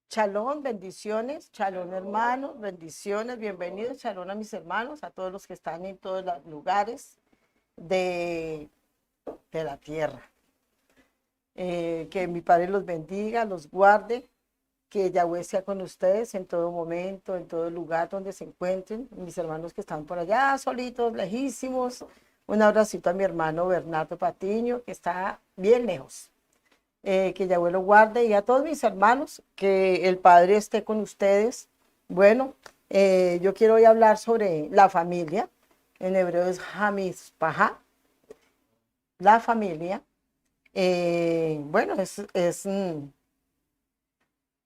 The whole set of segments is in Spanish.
Shalom, bendiciones, shalom hermanos, bendiciones, bienvenidos, shalom a mis hermanos, a todos los que están en todos los lugares de, de la tierra. Que mi Padre los bendiga, los guarde, que Yahweh sea con ustedes en todo momento, en todo lugar donde se encuentren. Mis hermanos que están por allá, solitos, lejísimos. Un abracito a mi hermano Bernardo Patiño, que está bien lejos. Que Yahweh lo guarde, y a todos mis hermanos, que el Padre esté con ustedes. Bueno, yo quiero hoy hablar sobre la familia. En hebreo es Hamishpaha, la familia. Bueno,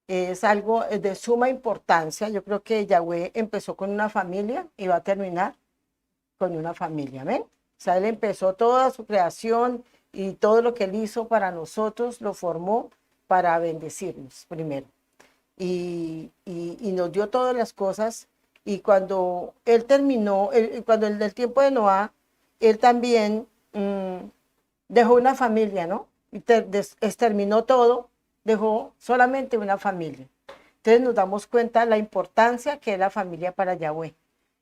es algo de suma importancia. Yo creo que Yahweh empezó con una familia y va a terminar con una familia. ¿Ven? O sea, él empezó toda su creación y todo lo que él hizo para nosotros lo formó para bendecirnos primero. Y nos dio todas las cosas. Y cuando él terminó, cuando el del tiempo de Noé, él también dejó una familia, ¿no? Y exterminó todo, dejó solamente una familia. Entonces nos damos cuenta de la importancia que es la familia para Yahweh.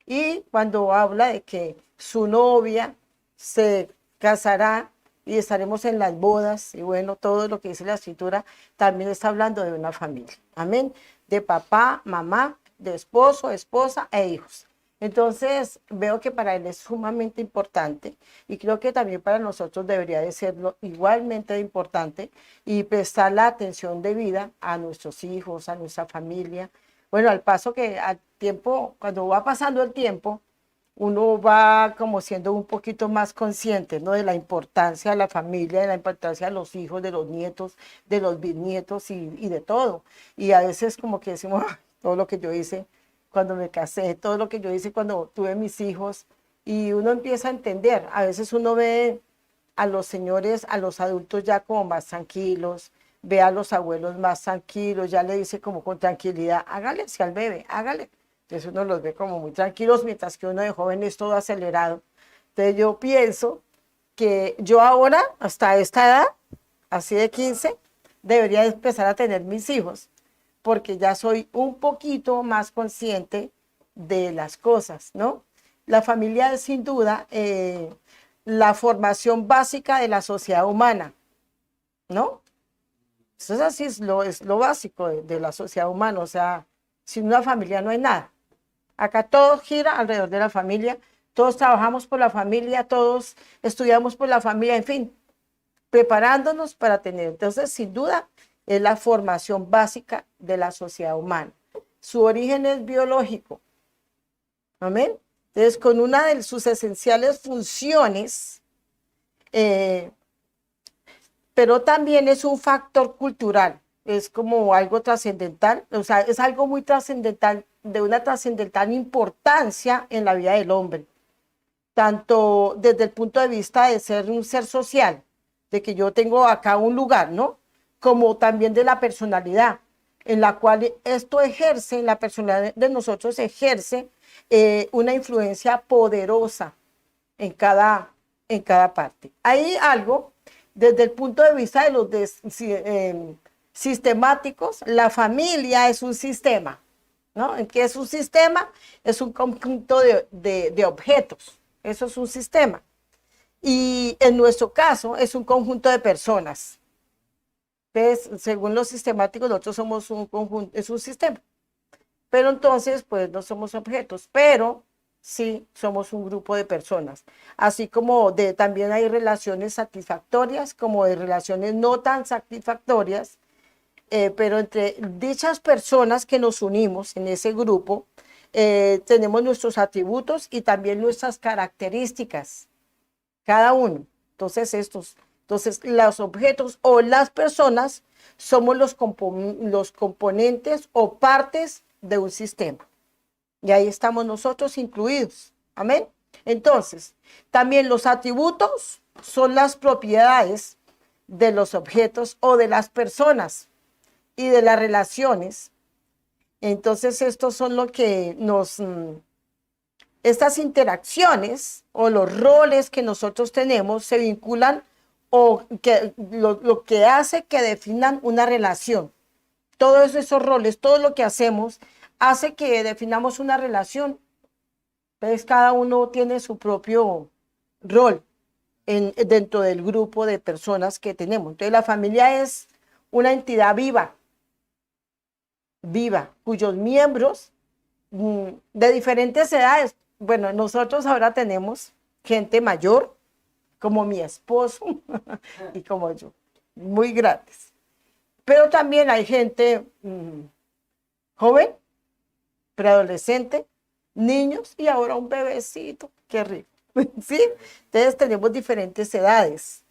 Y cuando habla de que su novia se casará y estaremos en las bodas, y bueno, todo lo que dice la escritura, también está hablando de una familia. Amén. De papá, mamá, de esposo, esposa e hijos. Entonces veo que para él es sumamente importante, y creo que también para nosotros debería de serlo igualmente importante, y prestar la atención debida a nuestros hijos, a nuestra familia. Bueno, al paso que al tiempo, cuando va pasando el tiempo, uno va como siendo un poquito más consciente, ¿no? De la importancia de la familia, de la importancia de los hijos, de los nietos, de los bisnietos y de todo. Y a veces como que decimos, "Ah, todo lo que yo hice cuando me casé, todo lo que yo hice cuando tuve mis hijos", y uno empieza a entender. A veces uno ve a los señores, a los adultos ya como más tranquilos, ve a los abuelos más tranquilos, ya le dice como con tranquilidad, hágale hacia el bebé, hágale. Entonces uno los ve como muy tranquilos, mientras que uno de joven es todo acelerado. Entonces yo pienso que yo ahora, hasta esta edad, así de 15, debería empezar a tener mis hijos, porque ya soy un poquito más consciente de las cosas, ¿no? La familia es sin duda la formación básica de la sociedad humana, ¿no? Eso es así, es lo básico de la sociedad humana. O sea, sin una familia no hay nada. Acá todo gira alrededor de la familia, todos trabajamos por la familia, todos estudiamos por la familia, en fin, preparándonos para tener. Entonces, sin duda, es la formación básica de la sociedad humana. Su origen es biológico. Amén. Entonces, con una de sus esenciales funciones, eh, pero también es un factor cultural, es como algo trascendental, o sea, es algo muy trascendental, de una trascendental importancia en la vida del hombre, tanto desde el punto de vista de ser un ser social, de que yo tengo acá un lugar, ¿no? Como también de la personalidad, en la cual esto ejerce, la personalidad de nosotros ejerce una influencia poderosa en en cada parte. Hay algo desde el punto de vista de los sistemáticos. La familia es un sistema, ¿no? ¿En qué es un sistema? Es un conjunto de objetos. Eso es un sistema. Y en nuestro caso es un conjunto de personas. Entonces, según los sistemáticos, nosotros somos un conjunto, es un sistema. Pero entonces, pues no somos objetos, pero sí somos un grupo de personas. Así como también hay relaciones satisfactorias, como de relaciones no tan satisfactorias, pero entre dichas personas que nos unimos en ese grupo, tenemos nuestros atributos y también nuestras características, cada uno. Entonces los objetos o las personas somos los componentes o partes de un sistema. Y ahí estamos nosotros incluidos. Amén. Entonces, también los atributos son las propiedades de los objetos o de las personas y de las relaciones. Entonces, estos son lo que estas interacciones o los roles que nosotros tenemos se vinculan, o que lo que hace que definan una relación. todos esos roles, todo lo que hacemos, hace que definamos una relación. Entonces, cada uno tiene su propio rol dentro del grupo de personas que tenemos. Entonces, la familia es una entidad viva, viva, cuyos miembros de diferentes edades, bueno, nosotros ahora tenemos gente mayor, como mi esposo y como yo, muy grandes. Pero también hay gente joven, preadolescente, niños y ahora un bebecito, qué rico, ¿sí? Entonces tenemos diferentes edades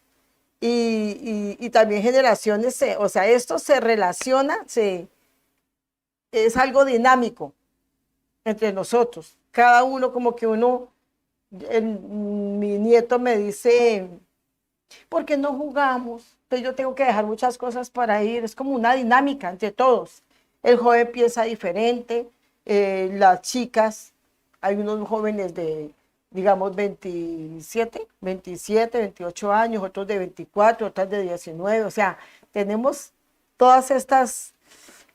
y también generaciones, o sea, esto se relaciona, es algo dinámico entre nosotros. Cada uno como que mi nieto me dice, ¿por qué no jugamos? Entonces yo tengo que dejar muchas cosas para ir, es como una dinámica entre todos. El joven piensa diferente, las chicas, hay unos jóvenes de, digamos, 28 años, otros de 24, otras de 19, o sea, tenemos todas estas,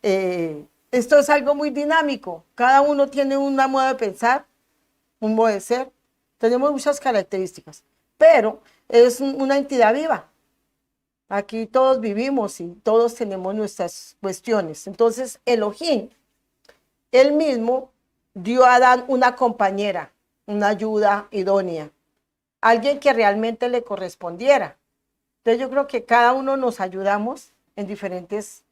esto es algo muy dinámico, cada uno tiene una modo de pensar, un modo de ser, tenemos muchas características, pero es una entidad viva. Aquí todos vivimos y todos tenemos nuestras cuestiones. Entonces, Elohim, él mismo dio a Adán una compañera, una ayuda idónea, alguien que realmente le correspondiera. Entonces, yo creo que cada uno nos ayudamos en diferentes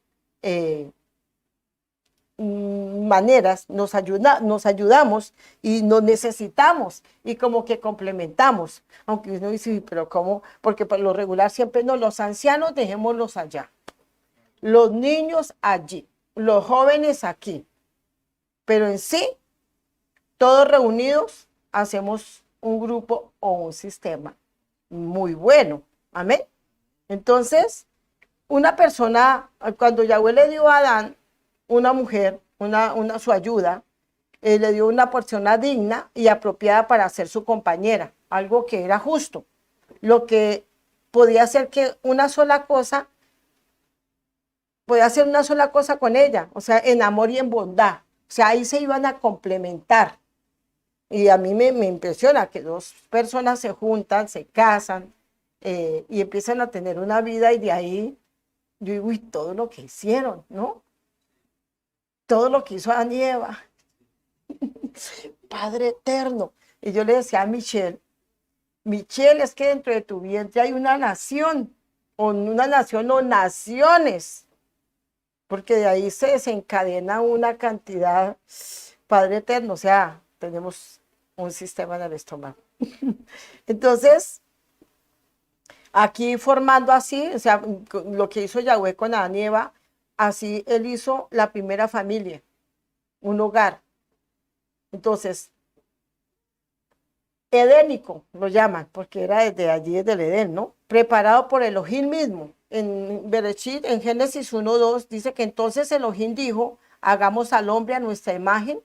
maneras, nos ayudamos y nos necesitamos y como que complementamos, aunque uno dice, pero ¿cómo? Porque por lo regular siempre no, los ancianos dejémoslos allá, los niños allí, los jóvenes aquí, pero en sí, todos reunidos hacemos un grupo o un sistema muy bueno, amén. Entonces, una persona, cuando Yahweh le dio a Adán una mujer, su ayuda, le dio una persona digna y apropiada para ser su compañera, algo que era justo, lo que podía hacer que podía hacer una sola cosa con ella, o sea, en amor y en bondad, o sea, ahí se iban a complementar. Y a mí me impresiona que dos personas se juntan, se casan y empiezan a tener una vida y de ahí, yo digo, y todo lo que hicieron, ¿no? Todo lo que hizo Adán y Eva. Padre eterno. Y yo le decía a Michelle, Michelle, es que dentro de tu vientre hay una nación o naciones, porque de ahí se desencadena una cantidad, Padre eterno, o sea, tenemos un sistema en el estómago. Entonces, aquí formando así, o sea, lo que hizo Yahweh con Adán y Eva, así él hizo la primera familia, un hogar. Entonces, edénico lo llaman, porque era desde allí, desde el Edén, ¿no? Preparado por Elohim mismo. En Bereshit, en Génesis 1:2, dice que entonces Elohim dijo, hagamos al hombre a nuestra imagen,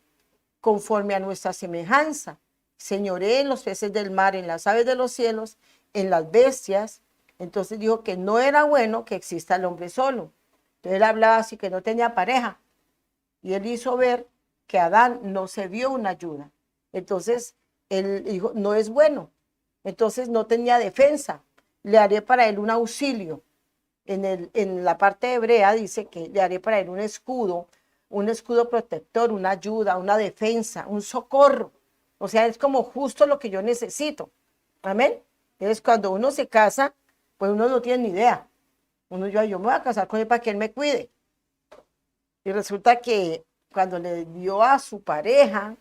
conforme a nuestra semejanza. Señoré en los peces del mar, en las aves de los cielos, en las bestias. Entonces dijo que no era bueno que exista el hombre solo. Entonces él hablaba así que no tenía pareja. Y él hizo ver que Adán no se vio una ayuda. Entonces él dijo, no es bueno. Entonces no tenía defensa. Le haré para él un auxilio. En la parte hebrea dice que le haré para él un escudo protector, una ayuda, una defensa, un socorro. O sea, es como justo lo que yo necesito. Amén. Entonces, cuando uno se casa, pues uno no tiene ni idea. Yo me voy a casar con él para que él me cuide. Y resulta que cuando le dio a su pareja,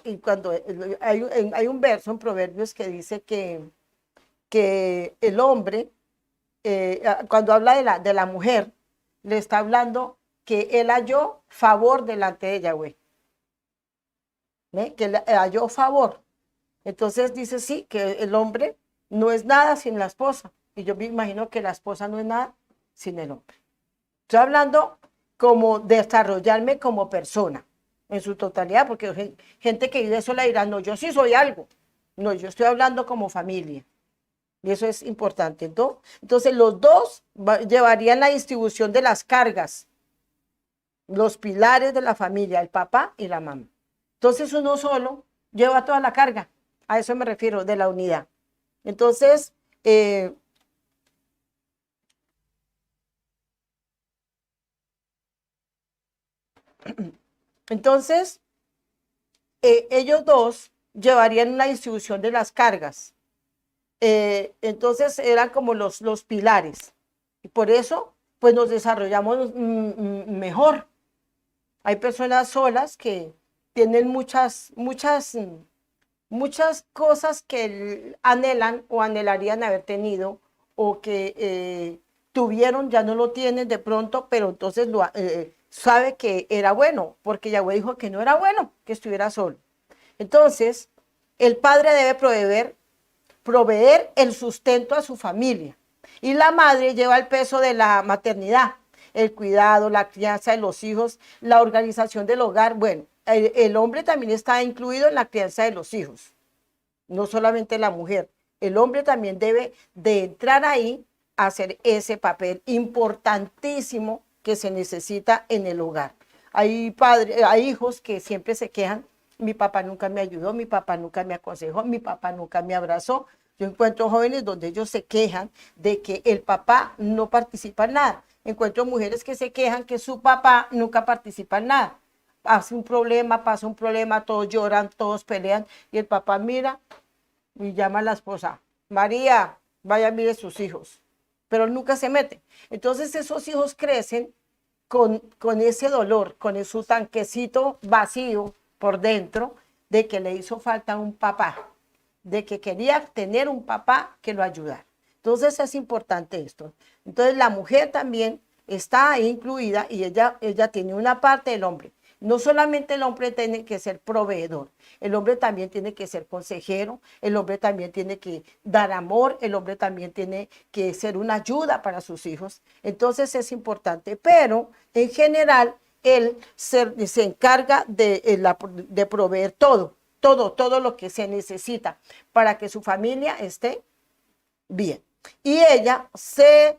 y cuando hay un verso en Proverbios que dice que el hombre, cuando habla de la mujer, le está hablando que él halló favor delante de Yahweh. Que él halló favor. Entonces dice sí, que el hombre no es nada sin la esposa. Y yo me imagino que la esposa no es nada sin el hombre. Estoy hablando como desarrollarme como persona en su totalidad, porque gente que vive sola dirá, no, yo sí soy algo. No, yo estoy hablando como familia. Y eso es importante, ¿no? Entonces los dos llevarían la distribución de las cargas. los pilares de la familia, el papá y la mamá. Entonces uno solo lleva toda la carga, a eso me refiero, de la unidad. Entonces, entonces ellos dos llevarían una distribución de las cargas. Entonces eran como los pilares. Y por eso, pues nos desarrollamos mejor. Hay personas solas que tienen muchas cosas que anhelan o anhelarían haber tenido o que tuvieron, ya no lo tienen de pronto, pero entonces sabe que era bueno, porque Yahweh dijo que no era bueno que estuviera solo. Entonces, el padre debe proveer el sustento a su familia. Y la madre lleva el peso de la maternidad, el cuidado, la crianza de los hijos, la organización del hogar. Bueno, el hombre también está incluido en la crianza de los hijos, no solamente la mujer. El hombre también debe de entrar ahí a hacer ese papel importantísimo que se necesita en el hogar. Hay hijos que siempre se quejan: mi papá nunca me ayudó, mi papá nunca me aconsejó, mi papá nunca me abrazó. Yo encuentro jóvenes donde ellos se quejan de que el papá no participa en nada. Encuentro mujeres que se quejan que su papá nunca participa en nada. Pasa un problema, todos lloran, todos pelean y el papá mira y llama a la esposa: María, vaya, mire sus hijos. Pero nunca se mete. Entonces esos hijos crecen con ese dolor, con su tanquecito vacío por dentro, de que le hizo falta un papá, de que quería tener un papá que lo ayudara. Entonces es importante esto. Entonces la mujer también está ahí incluida y ella tiene una parte del hombre. No solamente el hombre tiene que ser proveedor, el hombre también tiene que ser consejero, el hombre también tiene que dar amor, el hombre también tiene que ser una ayuda para sus hijos. Entonces es importante, pero en general él se encarga de proveer todo lo que se necesita para que su familia esté bien. Y ella se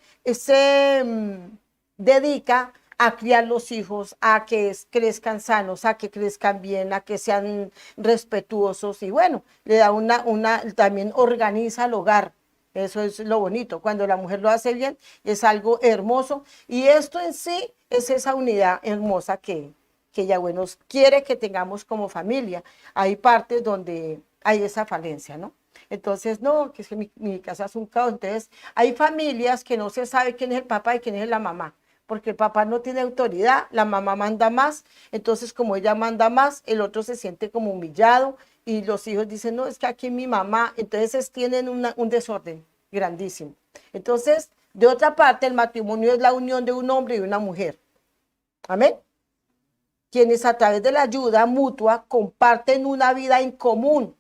dedica a criar los hijos, a que crezcan sanos, a que crezcan bien, a que sean respetuosos y bueno, le da también organiza el hogar. Eso es lo bonito. Cuando la mujer lo hace bien, es algo hermoso. Y esto en sí es esa unidad hermosa que Yahweh nos quiere que tengamos como familia. Hay partes donde hay esa falencia, ¿no? Entonces, no, que es que mi casa es un caos. Entonces, hay familias que no se sabe quién es el papá y quién es la mamá, porque el papá no tiene autoridad, la mamá manda más, entonces como ella manda más, el otro se siente como humillado y los hijos dicen: no, es que aquí mi mamá. Entonces tienen un desorden grandísimo. Entonces, de otra parte, el matrimonio es la unión de un hombre y una mujer. Amén. Quienes a través de la ayuda mutua comparten una vida en común,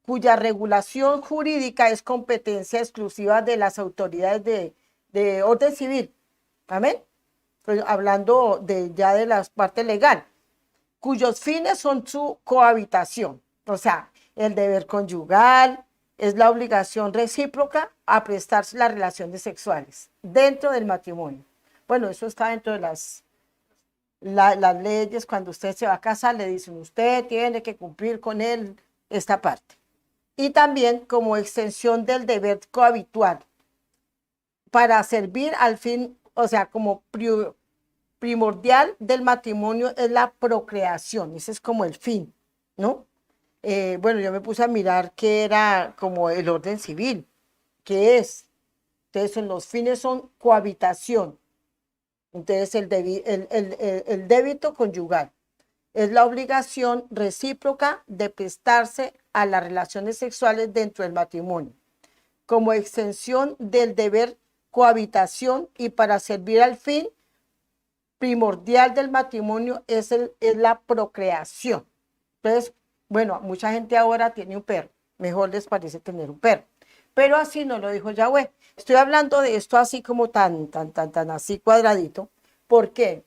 cuya regulación jurídica es competencia exclusiva de las autoridades de orden civil. Amén. Pues hablando ya de la parte legal, cuyos fines son su cohabitación, o sea, el deber conyugal, es la obligación recíproca a prestarse las relaciones sexuales dentro del matrimonio. Bueno, eso está dentro de las leyes. Cuando usted se va a casar, le dicen: usted tiene que cumplir con él esta parte. Y también como extensión del deber cohabitual, para servir al fin, o sea, como primordial del matrimonio es la procreación, ese es como el fin, ¿no? Bueno, yo me puse a mirar qué era como el orden civil, qué es. Entonces, los fines son cohabitación. Entonces, el débito conyugal es la obligación recíproca de prestarse a las relaciones sexuales dentro del matrimonio, como extensión del deber cohabitación y para servir al fin primordial del matrimonio es la procreación. Entonces, bueno, mucha gente ahora tiene un perro, mejor les parece tener un perro, pero así no lo dijo Yahweh. Estoy hablando de esto así como tan así cuadradito. ¿Por qué?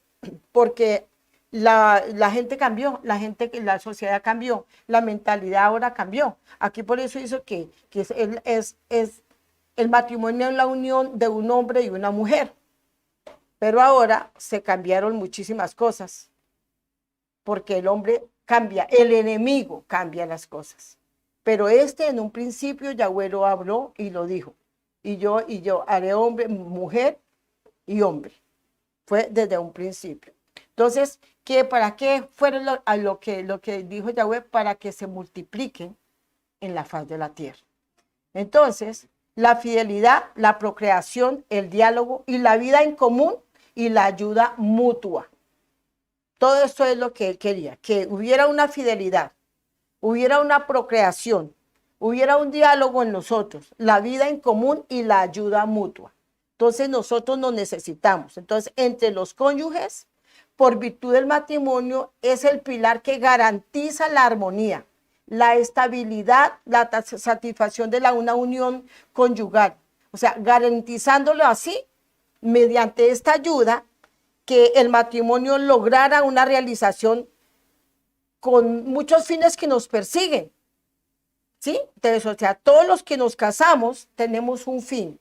Porque la gente cambió, la sociedad cambió, la mentalidad ahora cambió. Aquí por eso hizo que es el matrimonio es la unión de un hombre y una mujer. Pero ahora se cambiaron muchísimas cosas, porque el hombre cambia, el enemigo cambia las cosas. Pero en un principio Yahweh lo habló y lo dijo. Y yo haré hombre, mujer y hombre. Fue desde un principio. Entonces, ¿para qué fueron lo que dijo Yahweh? Para que se multipliquen en la faz de la tierra. Entonces, la fidelidad, la procreación, el diálogo y la vida en común y la ayuda mutua. Todo esto es lo que él quería, que hubiera una fidelidad, hubiera una procreación, hubiera un diálogo en nosotros, la vida en común y la ayuda mutua. Entonces nosotros nos necesitamos. Entonces, entre los cónyuges, por virtud del matrimonio, es el pilar que garantiza la armonía, la estabilidad, la satisfacción de una unión conyugal. O sea, garantizándolo así, mediante esta ayuda, que el matrimonio lograra una realización con muchos fines que nos persiguen. ¿Sí? Entonces, o sea, todos los que nos casamos tenemos un fin,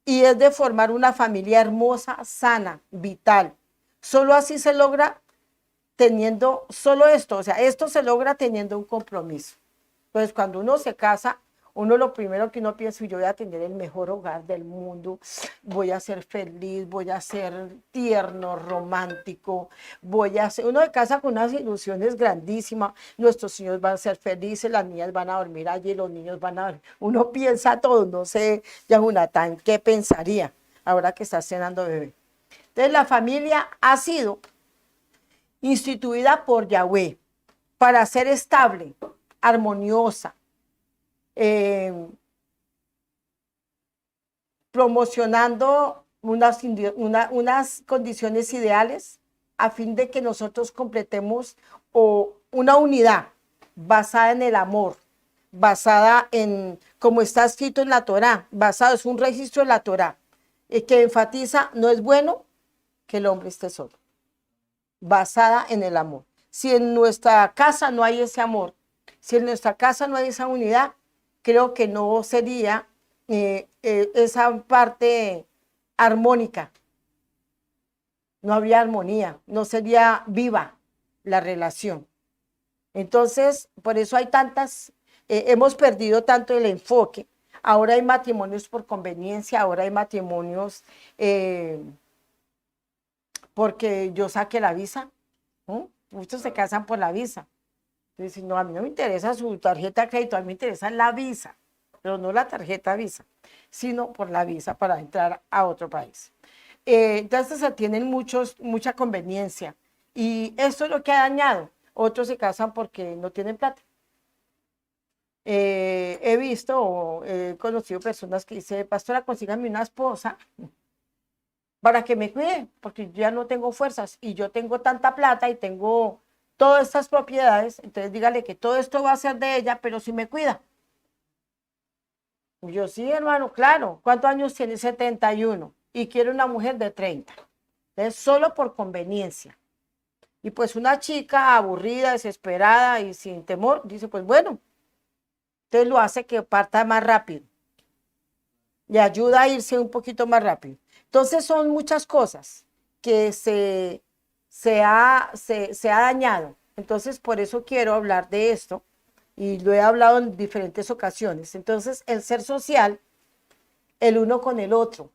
y es de formar una familia hermosa, sana, vital. Solo así se logra teniendo, solo esto, o sea, esto se logra teniendo un compromiso. Entonces, cuando uno se casa, uno lo primero que uno piensa, yo voy a tener el mejor hogar del mundo, voy a ser feliz, voy a ser tierno, romántico, uno se casa con unas ilusiones grandísimas, nuestros hijos van a ser felices, las niñas van a dormir allí, los niños van a dormir, uno piensa todo, no sé, Yahunatán, ¿qué pensaría ahora que está cenando bebé? Entonces, la familia ha sido instituida por Yahweh para ser estable, armoniosa, promocionando unas condiciones ideales a fin de que nosotros completemos una unidad basada en el amor, basada en, como está escrito en la Torá, es un registro de la Torá, que enfatiza, no es bueno que el hombre esté solo, basada en el amor. Si en nuestra casa no hay ese amor, si en nuestra casa no hay esa unidad, creo que no sería esa parte armónica. No habría armonía, no sería viva la relación. Entonces, por eso hay hemos perdido tanto el enfoque. Ahora hay matrimonios por conveniencia, ahora hay matrimonios porque yo saqué la visa. Muchos se casan por la visa. Entonces, no, a mí no me interesa su tarjeta de crédito, a mí me interesa la visa, pero no la tarjeta Visa, sino por la visa para entrar a otro país. Entonces se tienen mucha conveniencia, y esto es lo que ha dañado. Otros se casan porque no tienen plata. He visto o he conocido personas que dicen, pastora, consígame una esposa para que me cuide, porque yo ya no tengo fuerzas y yo tengo tanta plata y tengo todas estas propiedades, entonces dígale que todo esto va a ser de ella, pero si me cuida. Yo, sí, hermano, claro. ¿Cuántos años tiene? 71. Y quiere una mujer de 30. Es solo por conveniencia. Y pues una chica aburrida, desesperada y sin temor, dice, pues bueno, entonces lo hace que parta más rápido. Le ayuda a irse un poquito más rápido. Entonces son muchas cosas que se ha dañado. Entonces por eso quiero hablar de esto, y lo he hablado en diferentes ocasiones. Entonces, el ser social, el uno con el otro,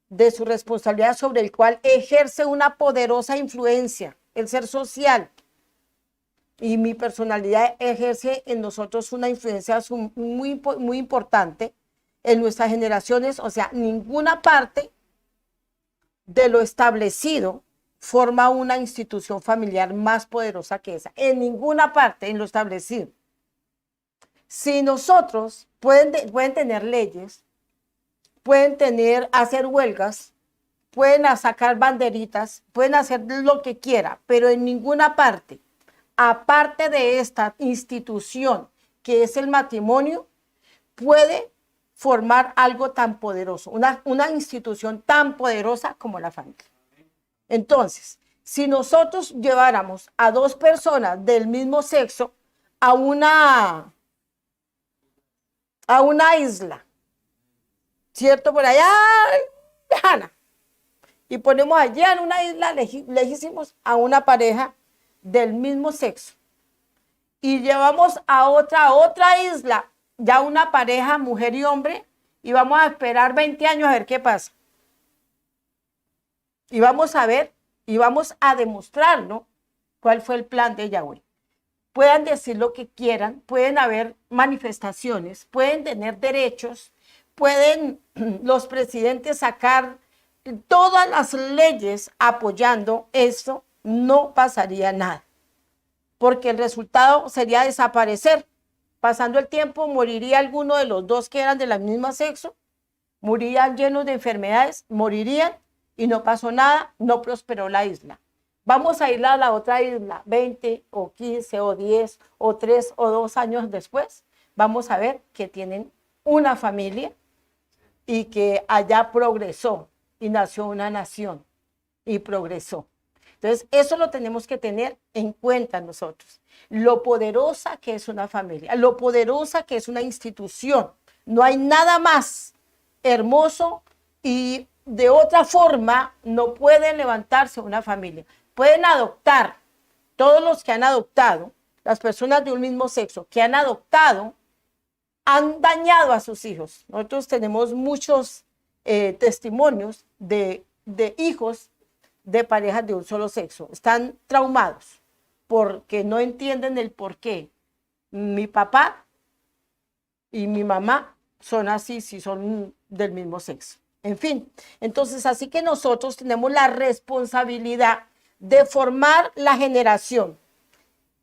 de su responsabilidad sobre el cual ejerce una poderosa influencia, el ser social. Y mi personalidad ejerce en nosotros una influencia muy importante en nuestras generaciones. O sea, ninguna parte de lo establecido forma una institución familiar más poderosa que esa. En ninguna parte, en lo establecido. Si nosotros pueden tener leyes, pueden hacer huelgas, pueden sacar banderitas, pueden hacer lo que quiera, pero en ninguna parte, aparte de esta institución que es el matrimonio, puede formar algo tan poderoso, una institución tan poderosa como la familia. Entonces, si nosotros lleváramos a dos personas del mismo sexo a una isla, ¿cierto? Por allá, lejana, y ponemos allá en una isla lejísimos a una pareja del mismo sexo y llevamos a otra isla, ya una pareja, mujer y hombre, y vamos a esperar 20 años a ver qué pasa. Y vamos a ver, y vamos a demostrar, ¿no? ¿Cuál fue el plan de Yahweh? Puedan decir lo que quieran, pueden haber manifestaciones, pueden tener derechos, pueden los presidentes sacar todas las leyes apoyando esto, no pasaría nada, porque el resultado sería desaparecer. Pasando el tiempo, moriría alguno de los dos que eran del mismo sexo, morirían llenos de enfermedades, morirían y no pasó nada, no prosperó la isla. Vamos a ir a la otra isla 20 o 15 o 10 o 3 o 2 años después. Vamos a ver que tienen una familia y que allá progresó y nació una nación y progresó. Entonces, eso lo tenemos que tener en cuenta nosotros. Lo poderosa que es una familia, lo poderosa que es una institución. No hay nada más hermoso y de otra forma no puede levantarse una familia. Pueden adoptar, todos los que han adoptado, las personas de un mismo sexo que han adoptado, han dañado a sus hijos. Nosotros tenemos muchos testimonios de hijos de parejas de un solo sexo. Están traumados porque no entienden el por qué. Mi papá y mi mamá son así, si son del mismo sexo. En fin, entonces así que nosotros tenemos la responsabilidad de formar la generación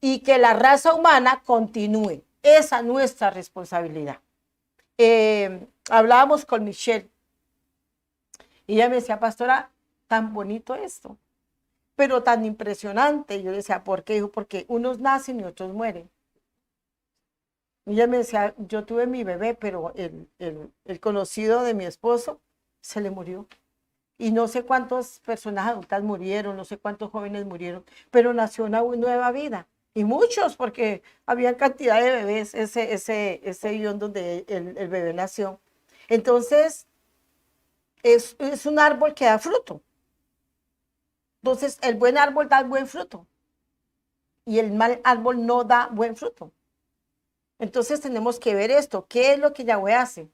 y que la raza humana continúe. Esa es nuestra responsabilidad. Hablábamos con Michelle y ella me decía, pastora, tan bonito esto, pero tan impresionante. Y yo le decía, ¿por qué? Dijo, porque unos nacen y otros mueren. Y ella me decía, yo tuve mi bebé, pero el conocido de mi esposo se le murió. Y no sé cuántas personas adultas murieron, no sé cuántos jóvenes murieron, pero nació una nueva vida. Y muchos, porque había cantidad de bebés ese guión donde el bebé nació. Entonces, es un árbol que da fruto. Entonces, el buen árbol da buen fruto y el mal árbol no da buen fruto. Entonces, tenemos que ver esto. ¿Qué es lo que Yahweh hace?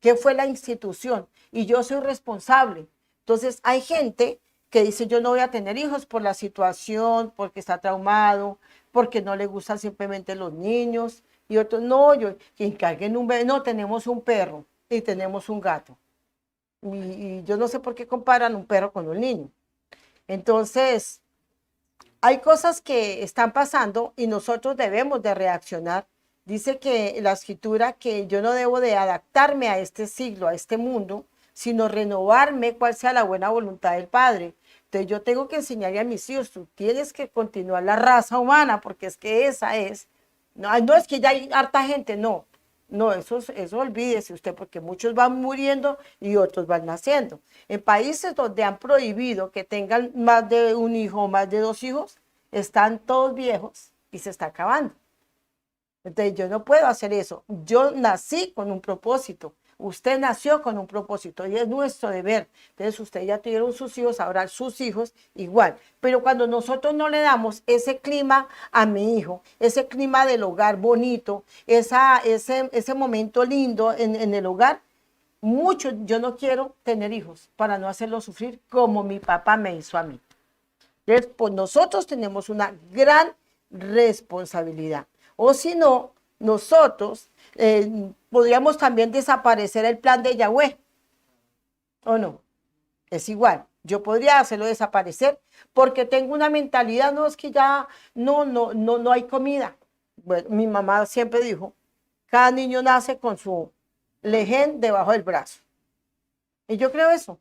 ¿Qué fue la institución? Y yo soy responsable. Entonces, hay gente que dice, yo no voy a tener hijos por la situación, porque está traumado, porque no le gustan simplemente los niños. Y otros, no, que encarguen un bebé. No, tenemos un perro y tenemos un gato. Y yo no sé por qué comparan un perro con un niño. Entonces, hay cosas que están pasando y nosotros debemos de reaccionar. Dice que la escritura que yo no debo de adaptarme a este siglo, a este mundo, sino renovarme cuál sea la buena voluntad del Padre. Entonces yo tengo que enseñarle a mis hijos, tú tienes que continuar la raza humana, porque es que esa es. No, no es que ya hay harta gente, no. No, eso olvídese usted, porque muchos van muriendo y otros van naciendo. En países donde han prohibido que tengan más de un hijo o más de 2 hijos, están todos viejos y se está acabando. Entonces yo no puedo hacer eso. Yo nací con un propósito. Usted nació con un propósito y es nuestro deber. Entonces usted ya tuvieron sus hijos, ahora sus hijos igual. Pero cuando nosotros no le damos ese clima a mi hijo, ese clima del hogar bonito, ese momento lindo en el hogar, yo no quiero tener hijos para no hacerlos sufrir como mi papá me hizo a mí. Entonces, pues nosotros tenemos una gran responsabilidad. O si no, nosotros podríamos también desaparecer el plan de Yahweh. ¿O no? Es igual. Yo podría hacerlo desaparecer porque tengo una mentalidad, no es que ya no hay comida. Bueno, mi mamá siempre dijo, cada niño nace con su lején debajo del brazo. Y yo creo eso.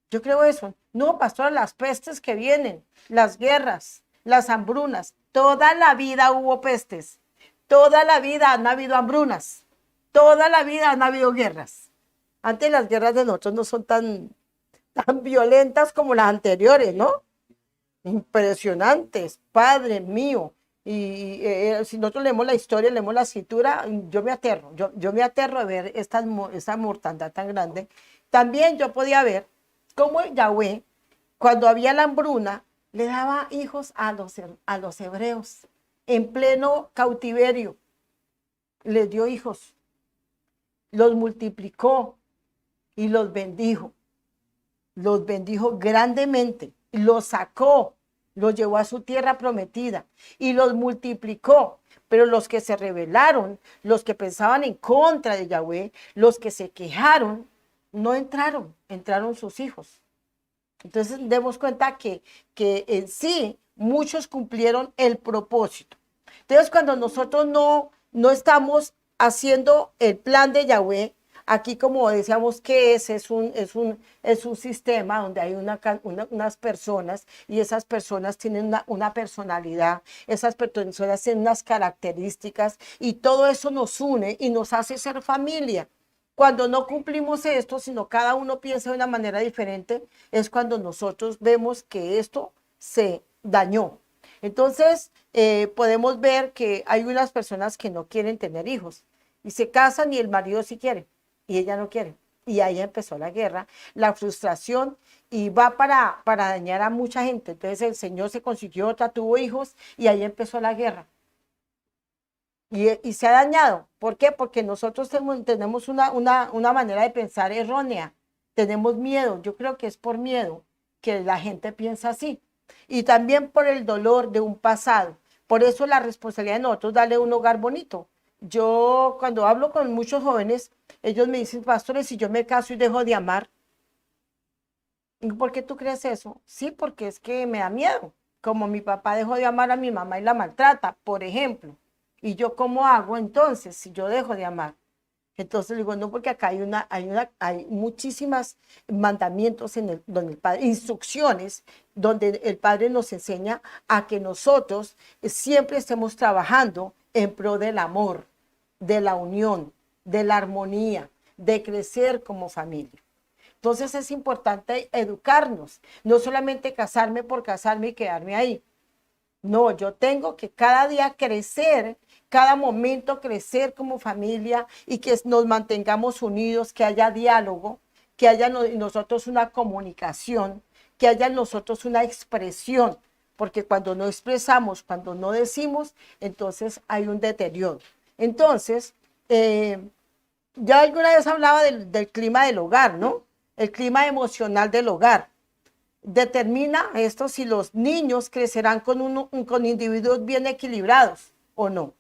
Yo creo eso. No, pastora, las pestes que vienen, las guerras, las hambrunas, toda la vida hubo pestes, toda la vida han habido hambrunas, toda la vida han habido guerras. Antes las guerras de nosotros no son tan violentas como las anteriores, ¿no? Impresionantes, Padre mío. Y si nosotros leemos la historia, leemos la escritura, yo me aterro, yo me aterro de ver esta mortandad tan grande. También yo podía ver cómo Yahweh, cuando había la hambruna, le daba hijos a los hebreos en pleno cautiverio. Les dio hijos, los multiplicó y los bendijo grandemente, los sacó, los llevó a su tierra prometida y los multiplicó. Pero los que se rebelaron, los que pensaban en contra de Yahweh, los que se quejaron, no entraron, entraron sus hijos. Entonces demos cuenta que en sí muchos cumplieron el propósito. Entonces cuando nosotros no estamos haciendo el plan de Yahweh, aquí como decíamos que es un sistema donde hay unas personas y esas personas tienen una personalidad, esas personas tienen unas características y todo eso nos une y nos hace ser familia. Cuando no cumplimos esto, sino cada uno piensa de una manera diferente, es cuando nosotros vemos que esto se dañó. Entonces, podemos ver que hay unas personas que no quieren tener hijos y se casan y el marido sí quiere y ella no quiere. Y ahí empezó la guerra, la frustración y va para dañar a mucha gente. Entonces el Señor se consiguió otra, tuvo hijos y ahí empezó la guerra. Y se ha dañado. ¿Por qué? Porque nosotros tenemos una manera de pensar errónea. Tenemos miedo. Yo creo que es por miedo que la gente piensa así. Y también por el dolor de un pasado. Por eso la responsabilidad de nosotros darle un hogar bonito. Yo cuando hablo con muchos jóvenes, ellos me dicen, pastores, si yo me caso y dejo de amar, ¿por qué tú crees eso? Sí, porque es que me da miedo. Como mi papá dejó de amar a mi mamá y la maltrata, por ejemplo. ¿Y yo cómo hago entonces si yo dejo de amar? Entonces le digo, no, porque acá hay muchísimas mandamientos donde el Padre, instrucciones, donde el Padre nos enseña a que nosotros siempre estemos trabajando en pro del amor, de la unión, de la armonía, de crecer como familia. Entonces es importante educarnos, no solamente casarme por casarme y quedarme ahí. No, yo tengo que cada día crecer, cada momento crecer como familia y que nos mantengamos unidos, que haya diálogo, que haya en nosotros una comunicación, que haya en nosotros una expresión, porque cuando no expresamos, cuando no decimos, entonces hay un deterioro. Entonces, ya alguna vez hablaba del clima del hogar, ¿no? El clima emocional del hogar determina esto si los niños crecerán con individuos bien equilibrados o no,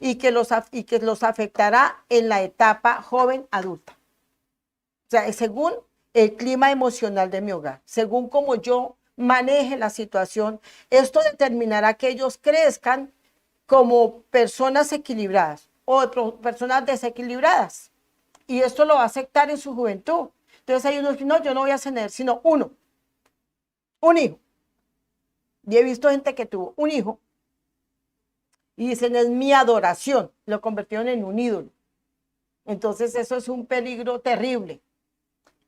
y que los afectará en la etapa joven adulta. O sea, según el clima emocional de mi hogar, según cómo yo maneje la situación, esto determinará que ellos crezcan como personas equilibradas o personas desequilibradas. Y esto lo va a afectar en su juventud. Entonces hay unos que no, yo no voy a tener sino un hijo. Y he visto gente que tuvo un hijo y dicen, es mi adoración. Lo convirtieron en un ídolo. Entonces eso es un peligro terrible.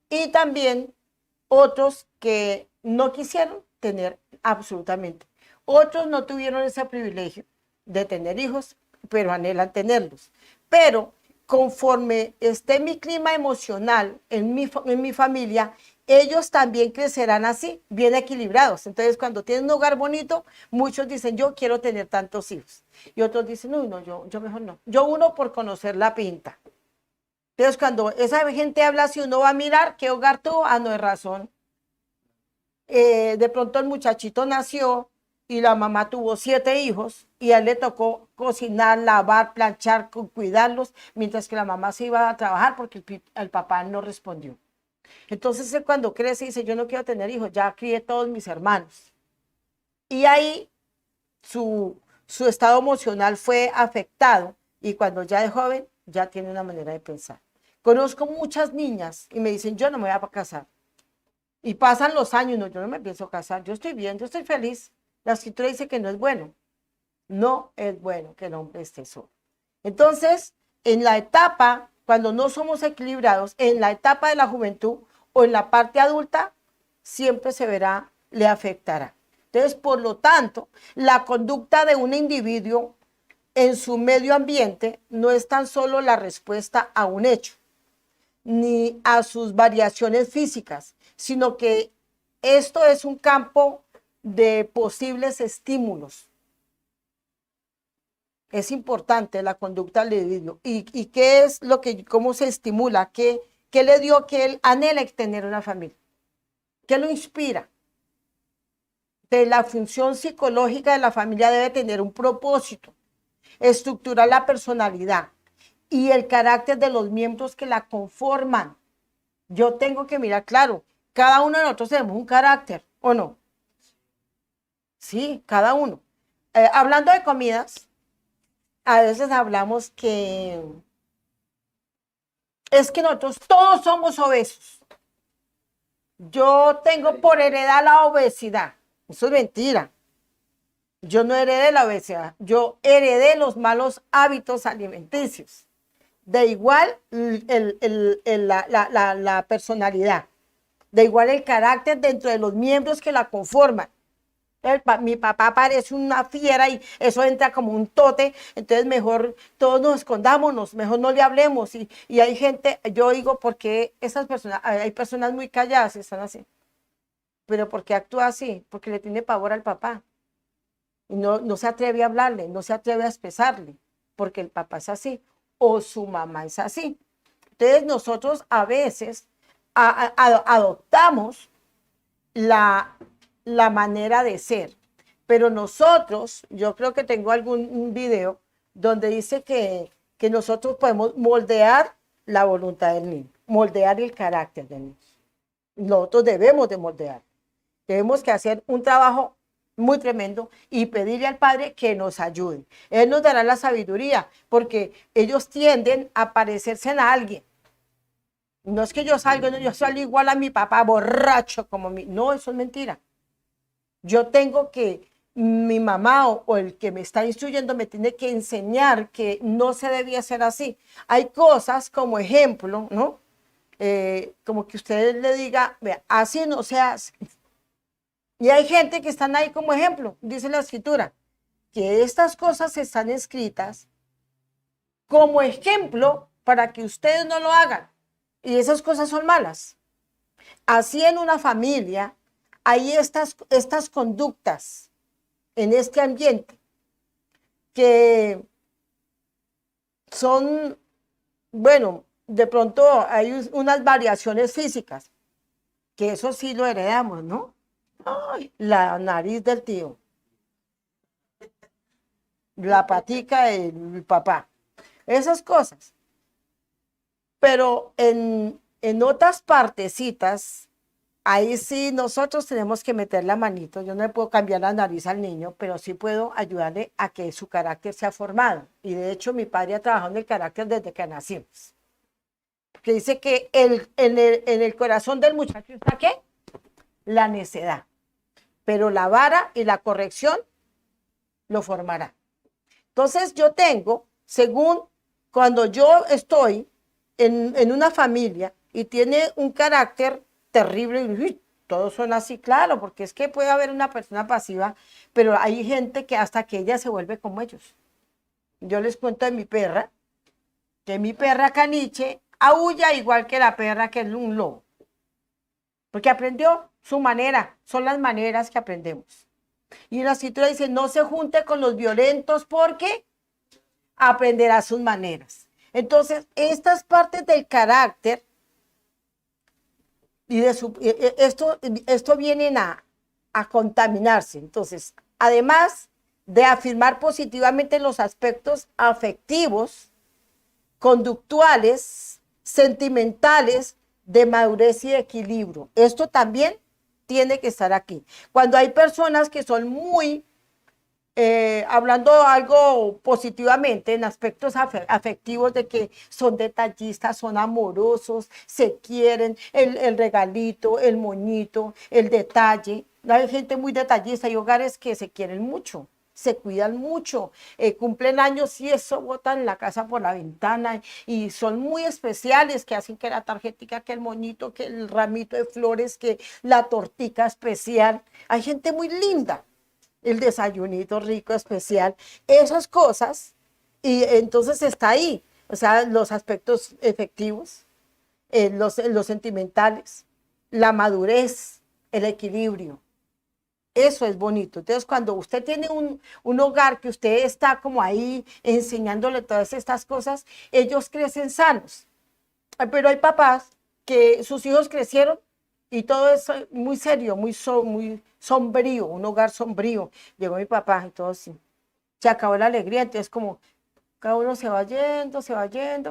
Y también otros que no quisieron tener absolutamente. Otros no tuvieron ese privilegio de tener hijos, pero anhelan tenerlos. Pero conforme esté mi clima emocional en mi familia, ellos también crecerán así, bien equilibrados. Entonces, cuando tienen un hogar bonito, muchos dicen, yo quiero tener tantos hijos. Y otros dicen, no, yo mejor no. Yo uno por conocer la pinta. Entonces, cuando esa gente habla así, uno va a mirar qué hogar tuvo, no es razón. De pronto el muchachito nació y la mamá tuvo 7 hijos y a él le tocó cocinar, lavar, planchar, cuidarlos, mientras que la mamá se iba a trabajar porque el papá no respondió. Entonces él cuando crece dice, yo no quiero tener hijos, ya crié todos mis hermanos. Y ahí su estado emocional fue afectado y cuando ya de joven ya tiene una manera de pensar. Conozco muchas niñas y me dicen, yo no me voy a casar. Y pasan los años, no, yo no me pienso casar, yo estoy bien, yo estoy feliz. La escritura dice que no es bueno. No es bueno que el hombre esté solo. Entonces, en la etapa, cuando no somos equilibrados, en la etapa de la juventud o en la parte adulta, siempre se verá, le afectará. Entonces, por lo tanto, la conducta de un individuo en su medio ambiente no es tan solo la respuesta a un hecho, ni a sus variaciones físicas, sino que esto es un campo de posibles estímulos. Es importante la conducta del individuo. ¿Y qué es lo que, cómo se estimula? ¿Qué le dio que él anhele tener una familia? ¿Qué lo inspira? De la función psicológica de la familia debe tener un propósito, estructurar la personalidad y el carácter de los miembros que la conforman. Yo tengo que mirar, claro, cada uno de nosotros tenemos un carácter, ¿o no? Sí, cada uno. Hablando de comidas, a veces hablamos que es que nosotros todos somos obesos. Yo tengo por heredad la obesidad. Eso es mentira. Yo no heredé la obesidad, yo heredé los malos hábitos alimenticios. De igual la personalidad, de igual el carácter dentro de los miembros que la conforman. Mi papá parece una fiera y eso entra como un tote, entonces mejor todos nos escondámonos, mejor no le hablemos. Y hay gente, yo digo, ¿por qué esas personas, hay personas muy calladas y están así? ¿Pero por qué actúa así? Porque le tiene pavor al papá. Y no se atreve a hablarle, no se atreve a expresarle, porque el papá es así o su mamá es así. Entonces nosotros a veces adoptamos la manera de ser, pero nosotros, yo creo que tengo algún video donde dice que nosotros podemos moldear la voluntad del niño, moldear el carácter del niño. Nosotros debemos de moldear, debemos que hacer un trabajo muy tremendo y pedirle al Padre que nos ayude. Él nos dará la sabiduría, porque ellos tienden a parecerse a alguien. No es que yo salga, no, yo salgo igual a mi papá, borracho como mi. No, eso es mentira. Yo tengo que, mi mamá o el que me está instruyendo me tiene que enseñar que no se debía hacer así. Hay cosas como ejemplo, ¿no? Como que usted le diga, vea, así no se hace. Y hay gente que están ahí como ejemplo, dice la escritura, que estas cosas están escritas como ejemplo para que ustedes no lo hagan. Y esas cosas son malas. Así en una familia hay estas conductas en este ambiente que son, bueno, de pronto hay unas variaciones físicas, que eso sí lo heredamos, ¿no? Ay, la nariz del tío, la patica del papá, esas cosas. Pero en otras partecitas, ahí sí nosotros tenemos que meter la manito. Yo no le puedo cambiar la nariz al niño, pero sí puedo ayudarle a que su carácter sea formado. Y de hecho mi padre ha trabajado en el carácter desde que nacimos. Que dice que en el corazón del muchacho está ¿qué? La necedad. Pero la vara y la corrección lo formará. Entonces yo tengo, según cuando yo estoy en una familia y tiene un carácter terrible, y todos son así, claro, porque es que puede haber una persona pasiva, pero hay gente que hasta que ella se vuelve como ellos. Yo les cuento de mi perra, que mi perra caniche aúlla igual que la perra que es un lobo, porque aprendió su manera, son las maneras que aprendemos. Y la escritura dice, no se junte con los violentos porque aprenderá sus maneras. Entonces, estas partes del carácter y de esto vienen a contaminarse. Entonces, además de afirmar positivamente los aspectos afectivos, conductuales, sentimentales, de madurez y de equilibrio. Esto también tiene que estar aquí. Cuando hay personas que son muy hablando algo positivamente en aspectos afectivos de que son detallistas, son amorosos, se quieren, el regalito, el moñito, el detalle. Hay gente muy detallista, hay hogares que se quieren mucho, se cuidan mucho, cumplen años y eso botan la casa por la ventana y son muy especiales, que hacen que la tarjetica, que el moñito, que el ramito de flores, que la tortica especial. Hay gente muy linda, el desayunito rico, especial, esas cosas, y entonces está ahí, o sea, los aspectos efectivos, los sentimentales, la madurez, el equilibrio. Eso es bonito. Entonces, cuando usted tiene un hogar que usted está como ahí enseñándole todas estas cosas, ellos crecen sanos. Pero hay papás que sus hijos crecieron y todo es muy serio, muy sombrío, un hogar sombrío. Llegó mi papá y todo así. Se acabó la alegría, entonces como cada uno se va yendo,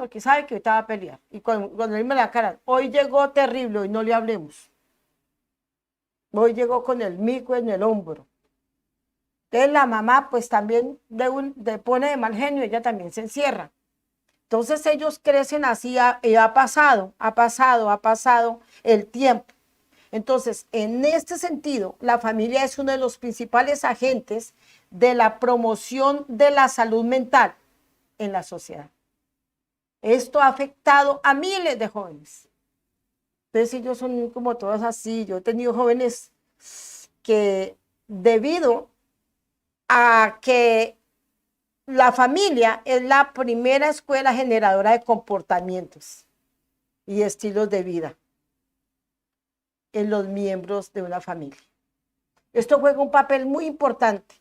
porque sabe que ahorita va a pelear. Y cuando él me la cara, hoy llegó terrible, hoy no le hablemos. Hoy llegó con el mico en el hombro. Entonces la mamá pues también pone de mal genio, ella también se encierra. Entonces ellos crecen así, y ha pasado el tiempo. Entonces, en este sentido, la familia es uno de los principales agentes de la promoción de la salud mental en la sociedad. Esto ha afectado a miles de jóvenes. Entonces ellos son como todos así. Yo he tenido jóvenes que debido a que la familia es la primera escuela generadora de comportamientos y estilos de vida en los miembros de una familia. Esto juega un papel muy importante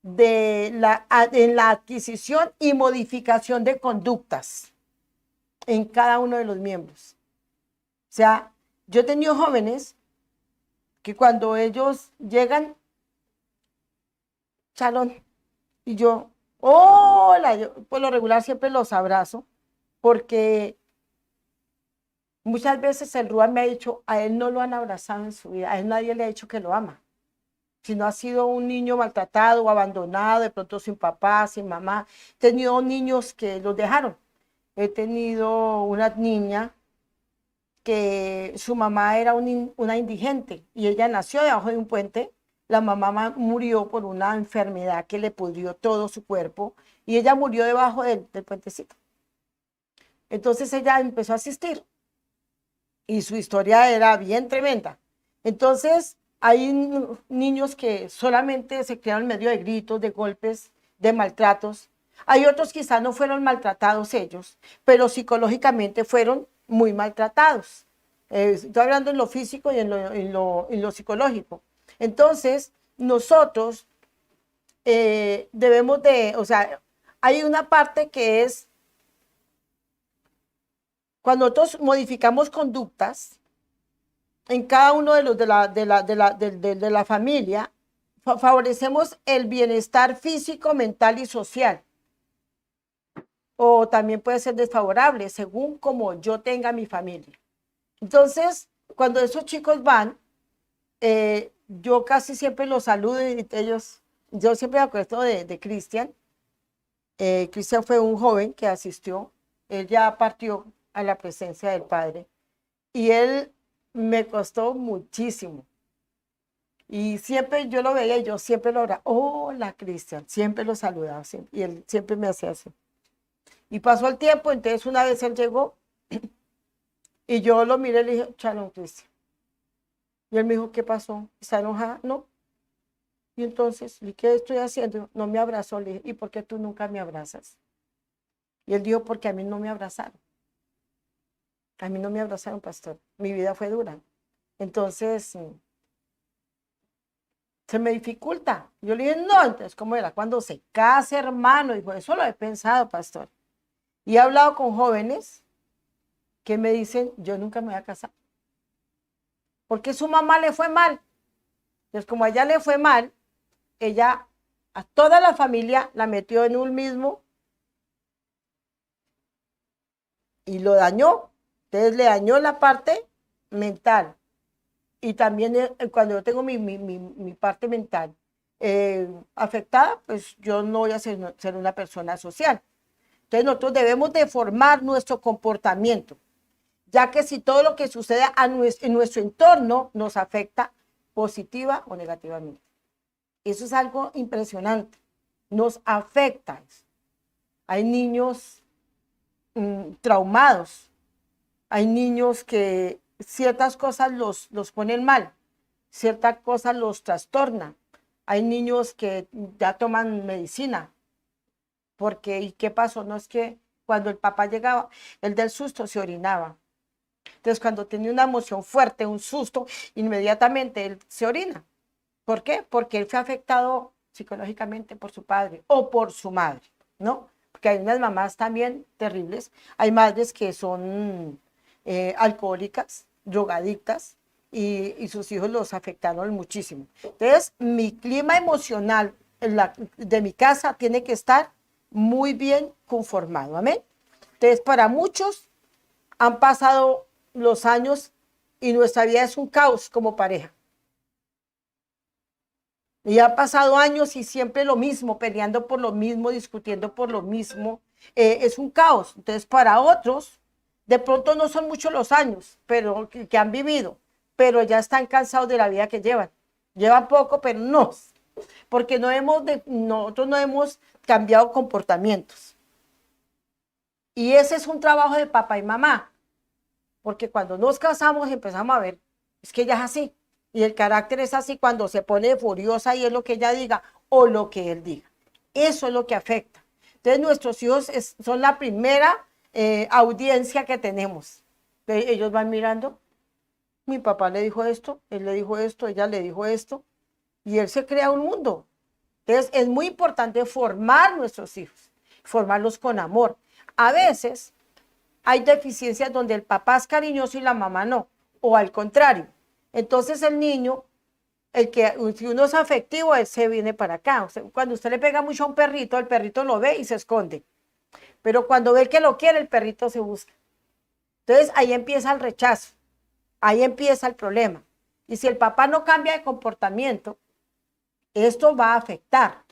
en la adquisición y modificación de conductas en cada uno de los miembros. O sea, yo he tenido jóvenes que cuando ellos llegan, salón, y yo, hola, yo por lo regular siempre los abrazo, porque muchas veces el Rúa me ha dicho, a él no lo han abrazado en su vida, a él nadie le ha dicho que lo ama. Si no ha sido un niño maltratado o abandonado, de pronto sin papá, sin mamá. He tenido niños que los dejaron. He tenido una niña que su mamá era una indigente y ella nació debajo de un puente. La mamá murió por una enfermedad que le pudrió todo su cuerpo y ella murió debajo del puentecito. Entonces ella empezó a asistir y su historia era bien tremenda. Entonces hay niños que solamente se quedan en medio de gritos, de golpes, de maltratos. Hay otros quizás no fueron maltratados ellos, pero psicológicamente fueron muy maltratados. Estoy hablando en lo físico y en lo psicológico. Entonces, nosotros debemos de, o sea, hay una parte que es cuando nosotros modificamos conductas en cada uno de los de la familia, favorecemos el bienestar físico, mental y social. O también puede ser desfavorable según como yo tenga mi familia. Entonces, cuando esos chicos van, yo casi siempre los saludo y ellos, yo siempre me acuerdo de Cristian. Cristian fue un joven que asistió, él ya partió a la presencia del Padre y él me costó muchísimo. Y siempre yo lo veía y yo siempre lo oraba. Hola, Cristian, siempre lo saludaba siempre, y él siempre me hacía así. Y pasó el tiempo, entonces una vez él llegó y yo lo miré y le dije, Shalom, Cristian. Y él me dijo, ¿qué pasó? ¿Está enojada? No. Y entonces, ¿y qué estoy haciendo? No me abrazó. Le dije, ¿y por qué tú nunca me abrazas? Y él dijo, porque a mí no me abrazaron. A mí no me abrazaron, pastor. Mi vida fue dura. Entonces, se me dificulta. Yo le dije, no, entonces, ¿cómo era? Cuando se casa, hermano. Dijo, eso lo he pensado, pastor. Y he hablado con jóvenes que me dicen, yo nunca me voy a casar. Porque su mamá le fue mal. Entonces, como a ella le fue mal, ella a toda la familia la metió en un mismo y lo dañó. Entonces le dañó la parte mental. Y también cuando yo tengo mi parte mental afectada, pues yo no voy a ser una persona social. Entonces nosotros debemos de formar nuestro comportamiento, ya que si todo lo que sucede en nuestro entorno nos afecta positiva o negativamente. Eso es algo impresionante, nos afecta. Hay niños traumados, hay niños que ciertas cosas los ponen mal, ciertas cosas los trastornan. Hay niños que ya toman medicina, porque ¿y qué pasó? No es que Cuando el papá llegaba, el del susto se orinaba. Entonces, cuando tenía una emoción fuerte, un susto, inmediatamente él se orina. ¿Por qué? Porque él fue afectado psicológicamente por su padre o por su madre, ¿no? Porque hay unas mamás también terribles. Hay madres que son alcohólicas, drogadictas, y sus hijos los afectaron muchísimo. Entonces, mi clima emocional de mi casa tiene que estar muy bien conformado. Amén. Entonces, para muchos han pasado los años y nuestra vida es un caos como pareja. Y han pasado años y siempre lo mismo, peleando por lo mismo, discutiendo por lo mismo. Es un caos. Entonces, para otros, de pronto no son muchos los años pero que han vivido, pero ya están cansados de la vida que llevan. Llevan poco, pero no, porque nosotros no hemos cambiado comportamientos. Y ese es un trabajo de papá y mamá, porque cuando nos casamos empezamos a ver, es que ella es así, y el carácter es así cuando se pone furiosa y es lo que ella diga o lo que él diga. Eso es lo que afecta. Entonces nuestros hijos son la primera audiencia que tenemos. Entonces, ellos van mirando, mi papá le dijo esto, él le dijo esto, ella le dijo esto, y él se crea un mundo. Entonces es muy importante formar nuestros hijos, formarlos con amor. A veces hay deficiencias donde el papá es cariñoso y la mamá no, o al contrario. Entonces el niño, si uno es afectivo, él se viene para acá. O sea, cuando usted le pega mucho a un perrito, el perrito lo ve y se esconde. Pero cuando ve que lo quiere, el perrito se busca. Entonces ahí empieza el rechazo, ahí empieza el problema. Y si el papá no cambia de comportamiento, esto va a afectar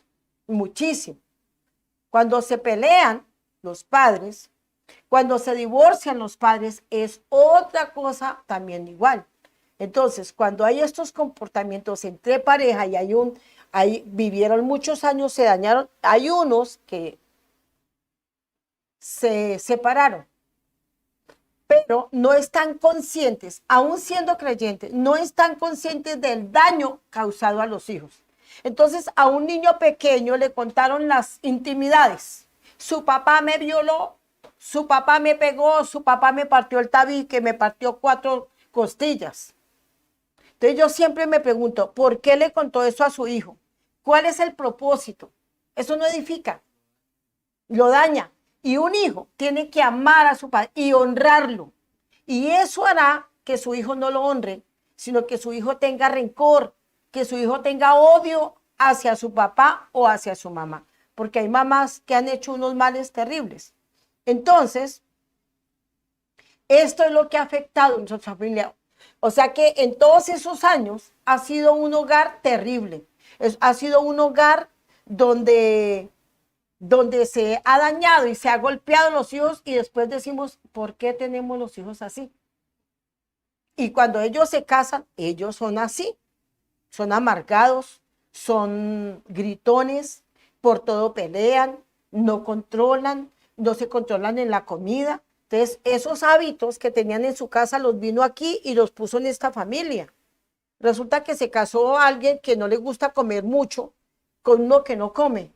muchísimo. Cuando se pelean los padres, cuando se divorcian los padres, es otra cosa también igual. Entonces, cuando hay estos comportamientos entre pareja y vivieron muchos años, se dañaron, hay unos que se separaron, pero no están conscientes, aún siendo creyentes, no están conscientes del daño causado a los hijos. Entonces, a un niño pequeño le contaron las intimidades. Su papá me violó, su papá me pegó, su papá me partió el tabique, me partió 4 costillas. Entonces yo siempre me pregunto, ¿por qué le contó eso a su hijo? ¿Cuál es el propósito? Eso no edifica, lo daña. Y un hijo tiene que amar a su padre y honrarlo. Y eso hará que su hijo no lo honre, sino que su hijo tenga rencor, que su hijo tenga odio hacia su papá o hacia su mamá. Porque hay mamás que han hecho unos males terribles. Entonces, esto es lo que ha afectado a nuestra familia. O sea que en todos esos años ha sido un hogar terrible. Ha sido un hogar donde se ha dañado y se ha golpeado los hijos y después decimos, ¿por qué tenemos los hijos así? Y cuando ellos se casan, ellos son así, son amargados, son gritones, por todo pelean, no controlan, no se controlan en la comida. Entonces, esos hábitos que tenían en su casa los vino aquí y los puso en esta familia. Resulta que se casó alguien que no le gusta comer mucho con uno que no come.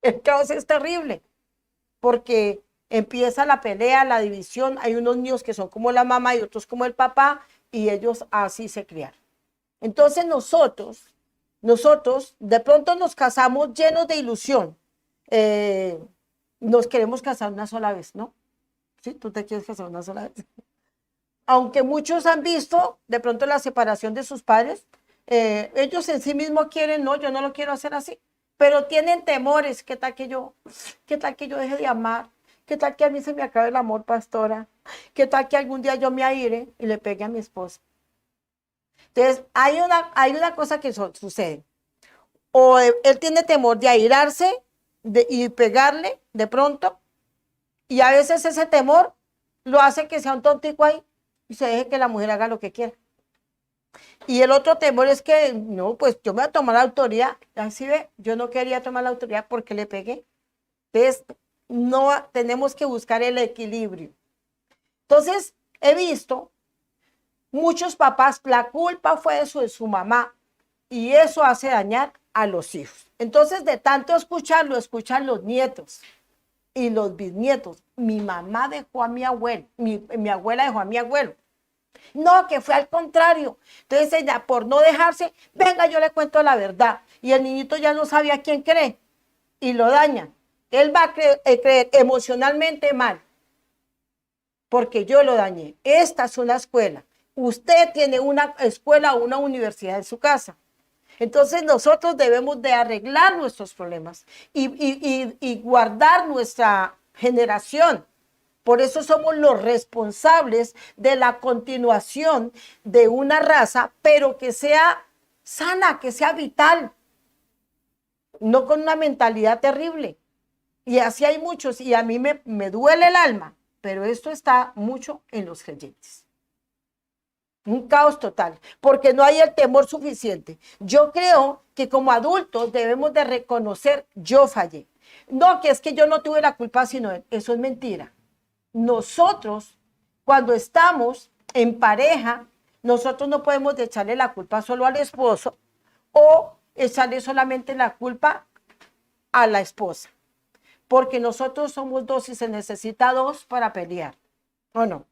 El caos es terrible, porque empieza la pelea, la división. Hay unos niños que son como la mamá y otros como el papá, y ellos así se criaron. Entonces nosotros de pronto nos casamos llenos de ilusión. Nos queremos casar una sola vez, ¿no? ¿Sí? ¿Tú te quieres casar una sola vez? Aunque muchos han visto de pronto la separación de sus padres, ellos en sí mismos quieren, no, yo no lo quiero hacer así, pero tienen temores. ¿Qué tal que yo deje de amar? ¿Qué tal que a mí se me acabe el amor, pastora? ¿Qué tal que algún día yo me aire y le pegue a mi esposa? Entonces, hay una cosa que sucede. O él tiene temor de airarse y pegarle de pronto, y a veces ese temor lo hace que sea un tontico ahí y se deje que la mujer haga lo que quiera. Y el otro temor es que, no, pues yo me voy a tomar la autoridad. Así ve, yo no quería tomar la autoridad porque le pegué. Entonces, no tenemos que buscar el equilibrio. Entonces, he visto muchos papás, la culpa fue de su mamá y eso hace dañar a los hijos. Entonces, de tanto escucharlo, escuchan los nietos. y los bisnietos. Mi mamá dejó a mi abuelo, mi abuela dejó a mi abuelo. No, que fue al contrario. Entonces ella, por no dejarse, venga, yo le cuento la verdad. Y el niñito ya no sabe a quién cree y lo daña. Él va a creer emocionalmente mal porque yo lo dañé. Esta es una escuela. Usted tiene una escuela o una universidad en su casa. Entonces nosotros debemos de arreglar nuestros problemas y guardar nuestra generación. Por eso somos los responsables de la continuación de una raza, pero que sea sana, que sea vital, no con una mentalidad terrible. Y así hay muchos, y a mí me duele el alma, pero esto está mucho en los creyentes. Un caos total, porque no hay el temor suficiente. Yo creo que como adultos debemos de reconocer, yo fallé. No, que es que yo no tuve la culpa, sino eso es mentira. Nosotros, cuando estamos en pareja, nosotros no podemos echarle la culpa solo al esposo o echarle solamente la culpa a la esposa, porque nosotros somos dos y se necesita dos para pelear, ¿o no?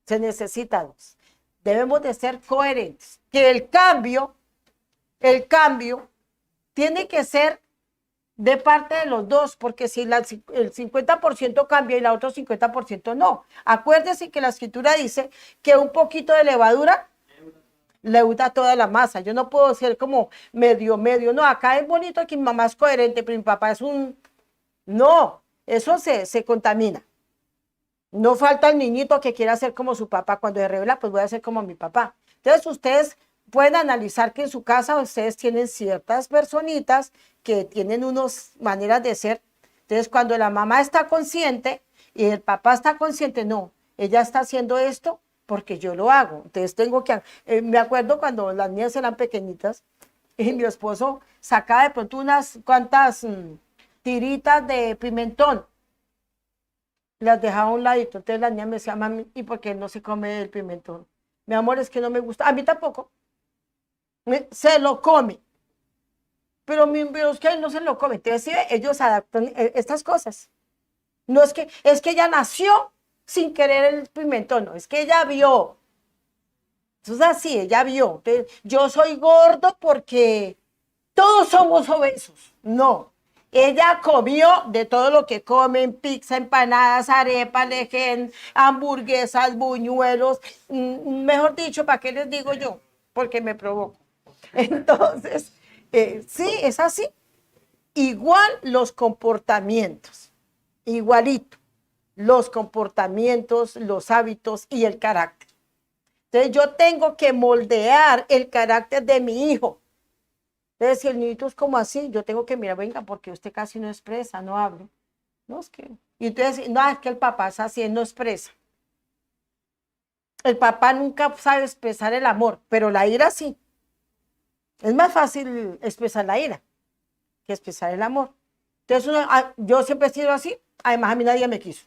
Se necesita dos. Debemos de ser coherentes, que el cambio tiene que ser de parte de los dos, porque si el 50% cambia y la otra 50% no. Acuérdese que la escritura dice que un poquito de levadura leuda toda la masa. Yo no puedo ser como medio, no, acá es bonito que mi mamá es coherente, pero mi papá es un... No, eso se contamina. No falta el niñito que quiera ser como su papá. Cuando se revela, pues voy a ser como mi papá. Entonces ustedes pueden analizar que en su casa ustedes tienen ciertas personitas que tienen unas maneras de ser. Entonces cuando la mamá está consciente y el papá está consciente, no, ella está haciendo esto porque yo lo hago. Entonces tengo que... me acuerdo cuando las niñas eran pequeñitas y mi esposo sacaba de pronto unas cuantas tiritas de pimentón. Las dejaba a un ladito. Entonces la niña me decía, mami, ¿y por qué no se come el pimentón? Mi amor, es que no me gusta. A mí tampoco. Se lo come. Pero es que él no se lo come. Entonces ¿sí? Ellos adaptan estas cosas. No es que ella nació sin querer el pimentón, no, es que ella vio. Entonces así, ella vio. Entonces, yo soy gordo porque todos somos obesos. No. Ella comió de todo lo que comen, pizza, empanadas, arepas, lejen, hamburguesas, buñuelos, mejor dicho, ¿para qué les digo yo? Porque me provoco. Entonces, sí, es así. Igual los comportamientos, igualito, los comportamientos, los hábitos y el carácter. Entonces yo tengo que moldear el carácter de mi hijo. Entonces, si el niñito es como así, yo tengo que mirar, venga, porque usted casi no expresa, no habla. No, es que... Y entonces, no, es que el papá es así, él no expresa. El papá nunca sabe expresar el amor, pero la ira sí. Es más fácil expresar la ira que expresar el amor. Entonces, yo siempre he sido así, además a mí nadie me quiso.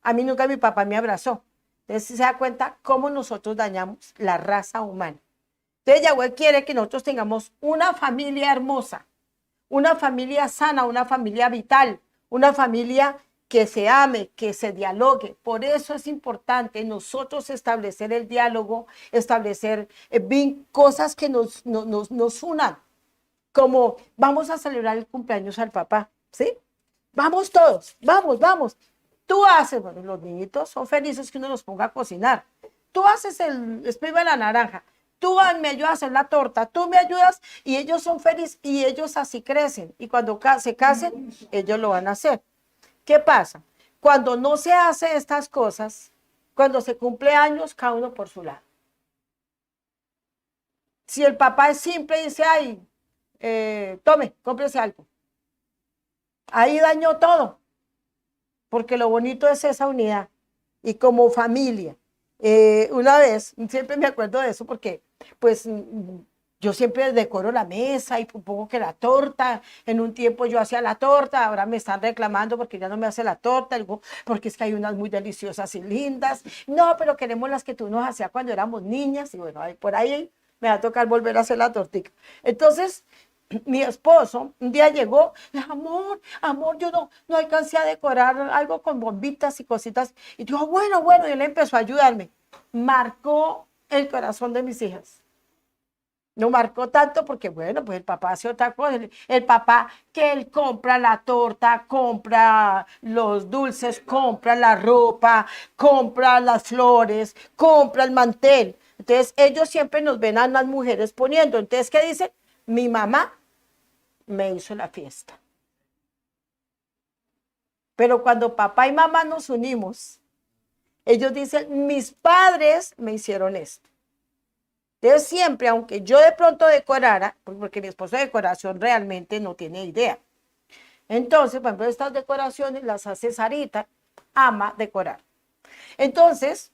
A mí nunca mi papá me abrazó. Entonces, se da cuenta cómo nosotros dañamos la raza humana. Entonces Yahweh quiere que nosotros tengamos una familia hermosa, una familia sana, una familia vital, una familia que se ame, que se dialogue. Por eso es importante nosotros establecer el diálogo, establecer cosas que nos unan, como vamos a celebrar el cumpleaños al papá, ¿sí? Vamos todos, vamos. Tú haces, bueno, los niñitos son felices que uno los ponga a cocinar. Tú haces el exprime de la naranja. Tú me ayudas a hacer la torta, tú me ayudas y ellos son felices y ellos así crecen. Y cuando se casen, ellos lo van a hacer. ¿Qué pasa? Cuando no se hace estas cosas, cuando se cumple años, cada uno por su lado. Si el papá es simple y dice, ay, tome, cómprese algo. Ahí dañó todo. Porque lo bonito es esa unidad. Y como familia. Una vez, siempre me acuerdo de eso porque pues yo siempre decoro la mesa y pongo que la torta, en un tiempo yo hacía la torta, ahora me están reclamando porque ya no me hace la torta, digo, porque es que hay unas muy deliciosas y lindas, no, pero queremos las que tú nos hacías cuando éramos niñas, y bueno, por ahí me va a tocar volver a hacer la tortica. Entonces, mi esposo un día llegó, le dijo, amor, amor, yo no alcancé a decorar algo con bombitas y cositas. Y dijo, bueno, bueno, y él empezó a ayudarme. Marcó el corazón de mis hijas. No marcó tanto porque, bueno, pues el papá hace otra cosa. El papá que él compra la torta, compra los dulces, compra la ropa, compra las flores, compra el mantel. Entonces, ellos siempre nos ven a las mujeres poniendo. Entonces, ¿qué dicen? Mi mamá me hizo la fiesta. Pero cuando papá y mamá nos unimos, ellos dicen, mis padres me hicieron esto. Entonces siempre, aunque yo de pronto decorara, porque mi esposo de decoración realmente no tiene idea. Entonces, por ejemplo, estas decoraciones las hace Sarita, ama decorar. Entonces,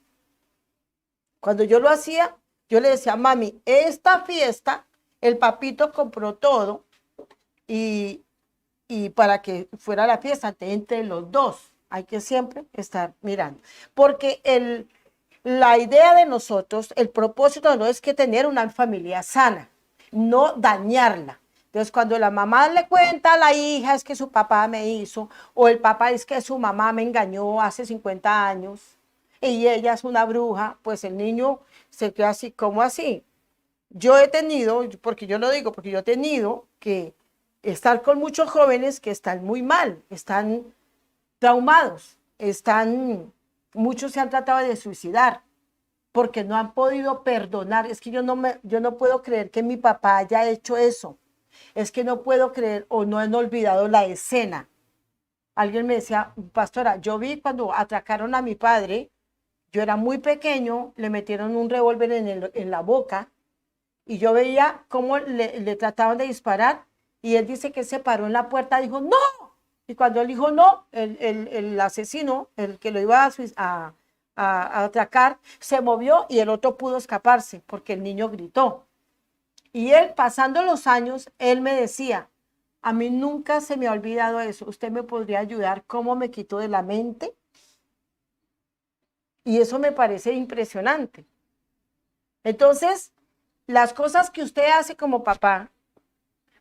cuando yo lo hacía, yo le decía, mami, esta fiesta, el papito compró todo y, y para que fuera la fiesta entre los dos, hay que siempre estar mirando. Porque la idea de nosotros, el propósito no es que tener una familia sana, no dañarla. Entonces, cuando la mamá le cuenta a la hija es que su papá me hizo, o el papá es que su mamá me engañó hace 50 años, y ella es una bruja, pues el niño se queda así, ¿cómo así? Yo he tenido, porque yo lo digo, porque yo he tenido que estar con muchos jóvenes que están muy mal, están traumados, muchos se han tratado de suicidar porque no han podido perdonar. Es que yo no puedo creer que mi papá haya hecho eso. Es que no puedo creer o no han olvidado la escena. Alguien me decía, pastora, yo vi cuando atracaron a mi padre, yo era muy pequeño, le metieron un revólver en la boca y yo veía cómo le trataban de disparar y él dice que se paró en la puerta y dijo, no. Y cuando él dijo no, el asesino, el que lo iba a atracar, se movió y el otro pudo escaparse porque el niño gritó. Y él, pasando los años, él me decía, a mí nunca se me ha olvidado eso, ¿usted me podría ayudar cómo me quitó de la mente? Y eso me parece impresionante. Entonces, las cosas que usted hace como papá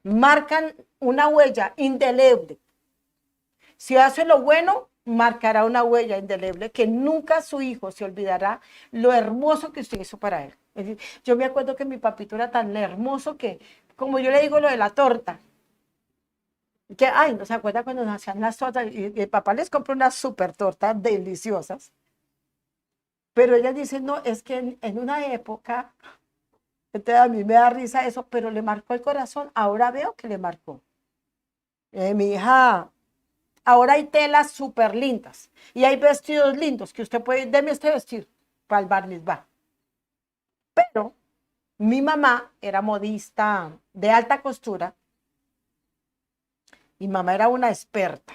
marcan una huella indeleble. Si hace lo bueno, marcará una huella indeleble que nunca su hijo se olvidará lo hermoso que usted hizo para él. Es decir, yo me acuerdo que mi papito era tan hermoso que, como yo le digo lo de la torta, que, ay, no se acuerda cuando nos hacían las tortas, y el papá les compró unas super tortas deliciosas, pero ella dice, no, es que en una época, entonces a mí me da risa eso, pero le marcó el corazón, ahora veo que le marcó. Mi hija, ahora hay telas súper lindas y hay vestidos lindos que usted puede, deme este vestido para el bar mitzvah. Pero mi mamá era modista de alta costura. Mi mamá era una experta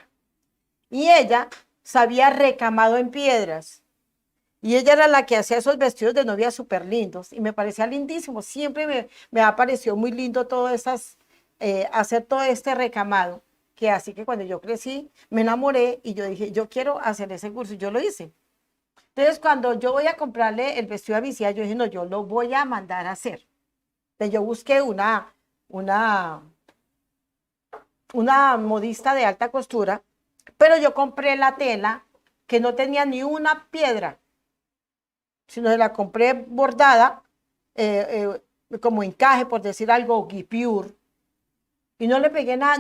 y ella sabía recamado en piedras. Y ella era la que hacía esos vestidos de novia súper lindos y me parecía lindísimo. Siempre me ha parecido muy lindo todo hacer todo este recamado. Que así que cuando yo crecí, me enamoré y yo dije, yo quiero hacer ese curso y yo lo hice. Entonces, cuando yo voy a comprarle el vestido a mi hija, yo dije, no, yo lo voy a mandar a hacer. Entonces, yo busqué una, una modista de alta costura, pero yo compré la tela que no tenía ni una piedra, sino la compré bordada, como encaje, por decir algo, guipure, y no le pegué nada,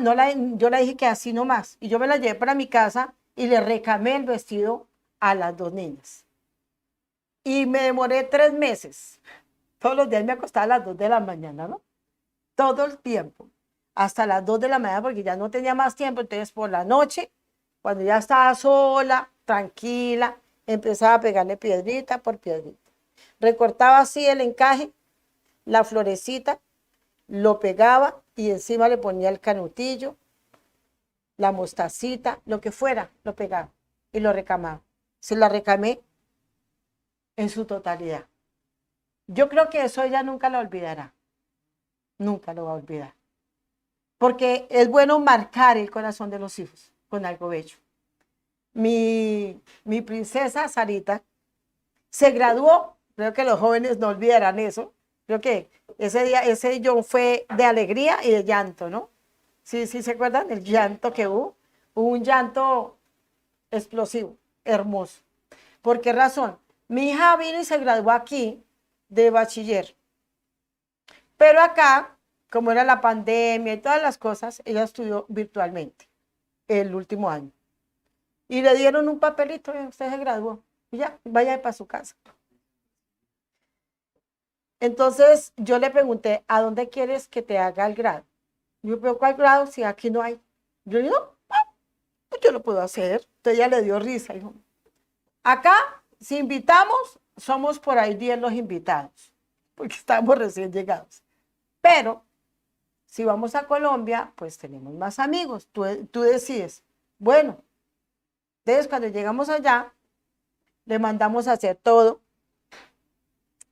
yo le dije que así nomás, y yo me la llevé para mi casa y le recamé el vestido a las dos niñas. Y me demoré 3 meses. Todos los días me acostaba a las 2 de la mañana, ¿no? Todo el tiempo. Hasta las 2 de la mañana porque ya no tenía más tiempo. Entonces por la noche, cuando ya estaba sola, tranquila, empezaba a pegarle piedrita por piedrita. Recortaba así el encaje, la florecita, lo pegaba y encima le ponía el canutillo, la mostacita, lo que fuera, lo pegaba y lo recamaba. Se la recamé en su totalidad. Yo creo que eso ella nunca lo olvidará, nunca lo va a olvidar, porque es bueno marcar el corazón de los hijos con algo bello. Mi princesa Sarita se graduó, creo que los jóvenes no olvidarán eso, Creo que ese día, ese John fue de alegría y de llanto, ¿no? Sí, sí, ¿se acuerdan? El llanto que hubo. Hubo un llanto explosivo, hermoso. ¿Por qué razón? Mi hija vino y se graduó aquí de bachiller. Pero acá, como era la pandemia y todas las cosas, ella estudió virtualmente el último año. Y le dieron un papelito, usted se graduó. Y ya, vaya para su casa. Entonces yo le pregunté, ¿a dónde quieres que te haga el grado? Yo, pero ¿cuál grado si aquí no hay? Yo digo, no, pues yo lo puedo hacer. Entonces ella le dio risa, dijo, acá, si invitamos, somos por ahí 10 los invitados, porque estamos recién llegados. Pero si vamos a Colombia, pues tenemos más amigos. Tú decides. Bueno, entonces cuando llegamos allá, le mandamos a hacer todo.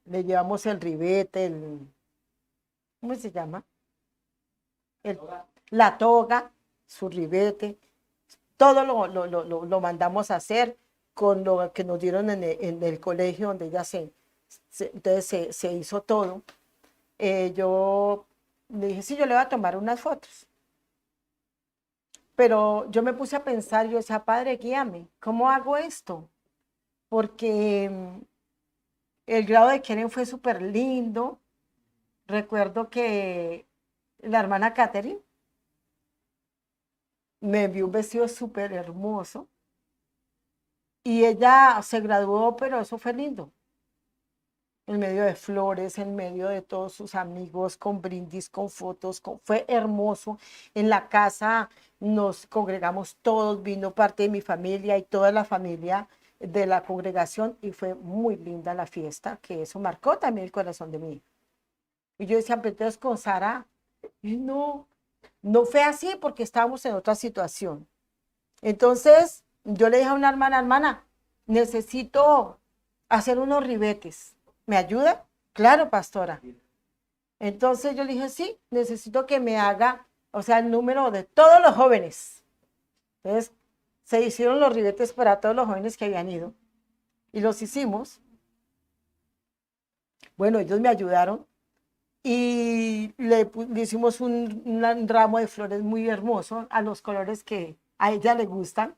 Le llevamos el ribete, ¿cómo se llama? El, la toga, su ribete, todo lo mandamos a hacer con lo que nos dieron en el colegio donde ella entonces se hizo todo. Yo le dije, sí, yo le voy a tomar unas fotos. Pero yo me puse a pensar, yo decía, padre, guíame, ¿cómo hago esto? Porque el grado de Keren fue súper lindo. Recuerdo que la hermana Catherine me envió un vestido súper hermoso y ella se graduó, pero eso fue lindo. En medio de flores, en medio de todos sus amigos, con brindis, con fotos, fue hermoso. En la casa nos congregamos todos, vino parte de mi familia y toda la familia de la congregación y fue muy linda la fiesta, que eso marcó también el corazón de mí. Y yo decía, pero entonces con Sara, y no, no fue así porque estábamos en otra situación. Entonces yo le dije a una hermana, necesito hacer unos ribetes. ¿Me ayuda? Claro, pastora. Entonces yo le dije, sí, necesito que me haga, o sea, el número de todos los jóvenes. Entonces se hicieron los ribetes para todos los jóvenes que habían ido y los hicimos. Bueno, ellos me ayudaron y le hicimos un ramo de flores muy hermoso a los colores que a ella le gustan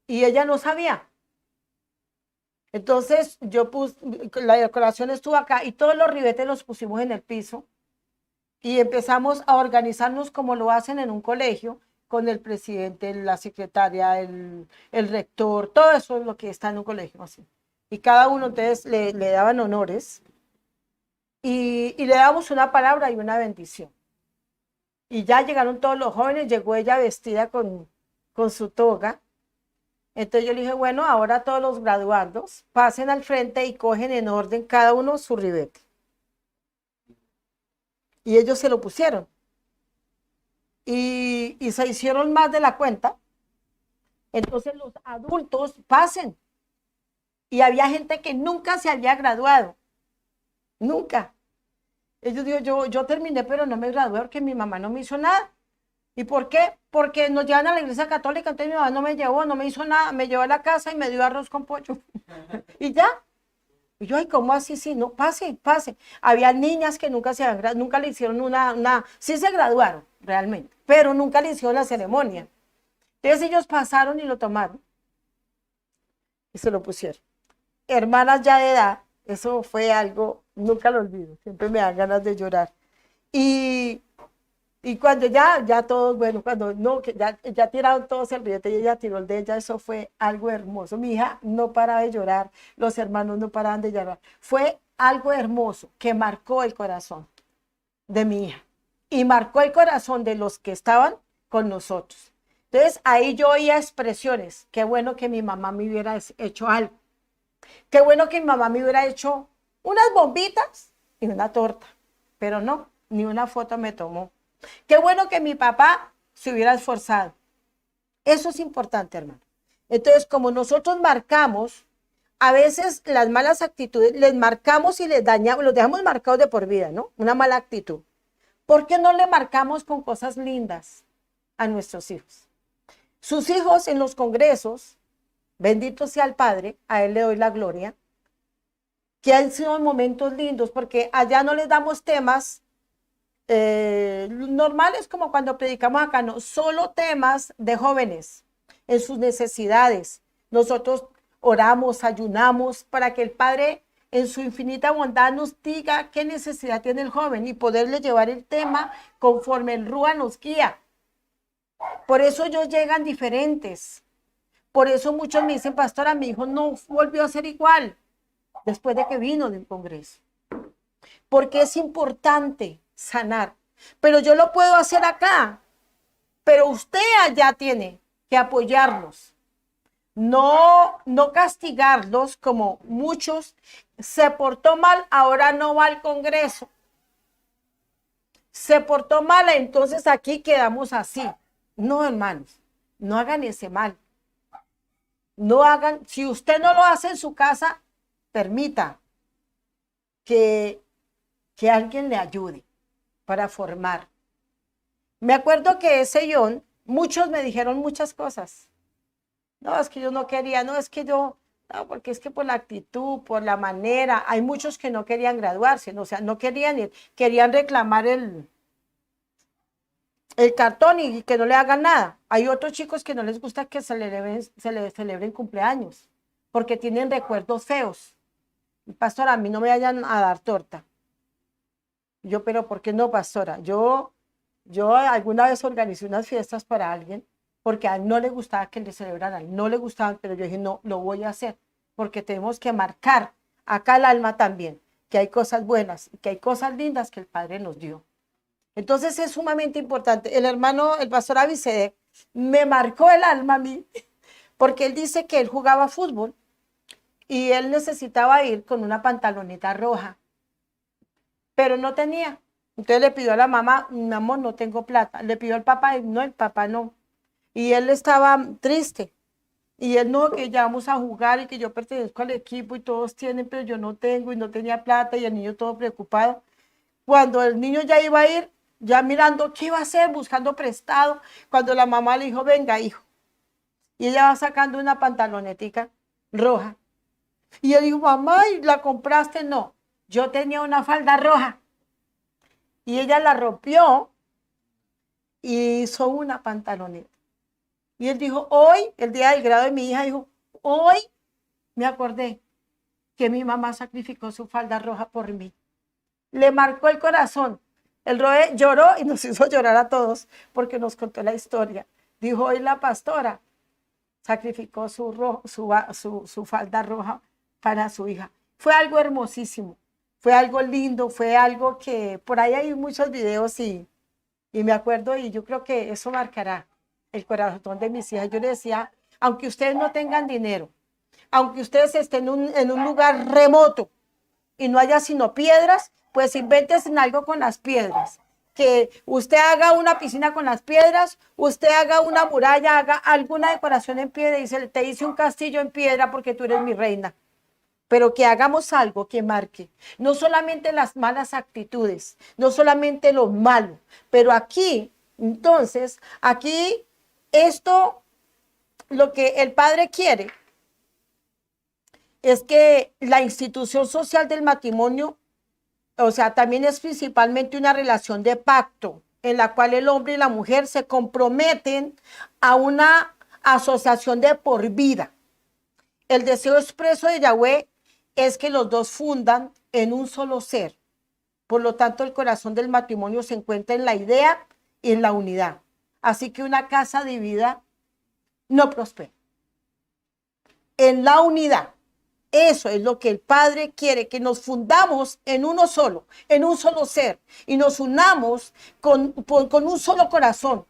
y ella no sabía. Entonces yo puse, la decoración estuvo acá y todos los ribetes los pusimos en el piso y empezamos a organizarnos como lo hacen en un colegio, con el presidente, la secretaria, el rector, todo eso es lo que está en un colegio así. Y cada uno entonces le daban honores y le damos una palabra y una bendición. Y ya llegaron todos los jóvenes, llegó ella vestida con su toga. Entonces yo le dije, bueno, ahora todos los graduandos pasen al frente y cogen en orden cada uno su ribete. Y ellos se lo pusieron. Y se hicieron más de la cuenta. Entonces los adultos pasen. Y había gente que nunca se había graduado. Nunca. Ellos dijo, yo terminé, pero no me gradué porque mi mamá no me hizo nada. ¿Y por qué? Porque nos llevan a la iglesia católica, entonces mi mamá no me llevó, no me hizo nada, me llevó a la casa y me dio arroz con pollo. Y ya. Y yo, ay, ¿cómo así? Sí, no, pase, pase. Había niñas que nunca le hicieron sí se graduaron realmente, pero nunca le hicieron la ceremonia. Entonces ellos pasaron y lo tomaron y se lo pusieron. Hermanas ya de edad, eso fue algo, nunca lo olvido, siempre me dan ganas de llorar. Y cuando ya todos, bueno, cuando no, que ya tiraron todos el ribete y ella tiró el de ella, eso fue algo hermoso. Mi hija no paraba de llorar, los hermanos no paraban de llorar. Fue algo hermoso que marcó el corazón de mi hija y marcó el corazón de los que estaban con nosotros. Entonces ahí yo oía expresiones, qué bueno que mi mamá me hubiera hecho algo, qué bueno que mi mamá me hubiera hecho unas bombitas y una torta, pero no, ni una foto me tomó. Qué bueno que mi papá se hubiera esforzado. Eso es importante, hermano. Entonces, como nosotros marcamos, a veces las malas actitudes, les marcamos y les dañamos, los dejamos marcados de por vida, ¿no? Una mala actitud. ¿Por qué no le marcamos con cosas lindas a nuestros hijos? Sus hijos en los congresos, bendito sea el Padre, a él le doy la gloria, que han sido momentos lindos, porque allá no les damos temas normales como cuando predicamos acá, no, solo temas de jóvenes en sus necesidades. Nosotros oramos, ayunamos para que el Padre en su infinita bondad nos diga qué necesidad tiene el joven y poderle llevar el tema conforme el Rúa nos guía. Por eso ellos llegan diferentes. Por eso muchos me dicen, pastora, mi hijo no volvió a ser igual después de que vino del Congreso. Porque es importante sanar. Pero yo lo puedo hacer acá. Pero usted allá tiene que apoyarlos. No castigarlos como muchos. Se portó mal, ahora no va al Congreso. Se portó mal, entonces aquí quedamos así. No, hermanos, no hagan ese mal. No hagan, si usted no lo hace en su casa, permita que alguien le ayude para formar. Me acuerdo que ese John, muchos me dijeron muchas cosas. No, es que yo no quería, no, es que yo, no, porque es que por la actitud, por la manera, hay muchos que no querían graduarse, no, o sea, no querían ir, querían reclamar el cartón y que no le hagan nada. Hay otros chicos que no les gusta que se les celebren cumpleaños, porque tienen recuerdos feos. Pastora, a mí no me vayan a dar torta. Yo, pero ¿por qué no, pastora? Yo alguna vez organicé unas fiestas para alguien, porque a él no le gustaba que le celebraran, no le gustaban, pero yo dije, no, lo voy a hacer, porque tenemos que marcar acá el alma también, que hay cosas buenas, que hay cosas lindas que el Padre nos dio. Entonces es sumamente importante. El hermano, el pastor Abicede, me marcó el alma a mí, porque él dice que él jugaba fútbol y él necesitaba ir con una pantaloneta roja, pero no tenía. Entonces le pidió a la mamá, mi amor, no tengo plata. Le pidió al papá, y no, el papá no. Y él estaba triste. Y él no, que ya vamos a jugar y que yo pertenezco al equipo y todos tienen, pero yo no tengo y no tenía plata y el niño todo preocupado. Cuando el niño ya iba a ir, ya mirando qué iba a hacer, buscando prestado, cuando la mamá le dijo, venga, hijo. Y ella va sacando una pantalonetica roja. Y él dijo, mamá, ¿y la compraste? No, yo tenía una falda roja. Y ella la rompió y hizo una pantaloneta. Y él dijo, hoy, el día del grado de mi hija, dijo, hoy me acordé que mi mamá sacrificó su falda roja por mí. Le marcó el corazón. El Roe lloró y nos hizo llorar a todos porque nos contó la historia. Dijo, hoy la pastora sacrificó su falda roja para su hija. Fue algo hermosísimo, fue algo lindo, fue algo que por ahí hay muchos videos y me acuerdo y yo creo que eso marcará el corazón de mis hijas. Yo le decía, aunque ustedes no tengan dinero, aunque ustedes estén en un lugar remoto y no haya sino piedras, pues invéntense algo con las piedras. Que usted haga una piscina con las piedras, usted haga una muralla, haga alguna decoración en piedra y dice, te hice un castillo en piedra porque tú eres mi reina. Pero que hagamos algo que marque, no solamente las malas actitudes, no solamente lo malo, pero aquí, entonces, aquí esto, lo que el Padre quiere es que la institución social del matrimonio, o sea, también es principalmente una relación de pacto en la cual el hombre y la mujer se comprometen a una asociación de por vida. El deseo expreso de Yahweh es que los dos fundan en un solo ser. Por lo tanto, el corazón del matrimonio se encuentra en la idea y en la unidad. Así que una casa dividida no prospera. En la unidad. Eso es lo que el Padre quiere, que nos fundamos en uno solo, en un solo ser, y nos unamos con un solo corazón.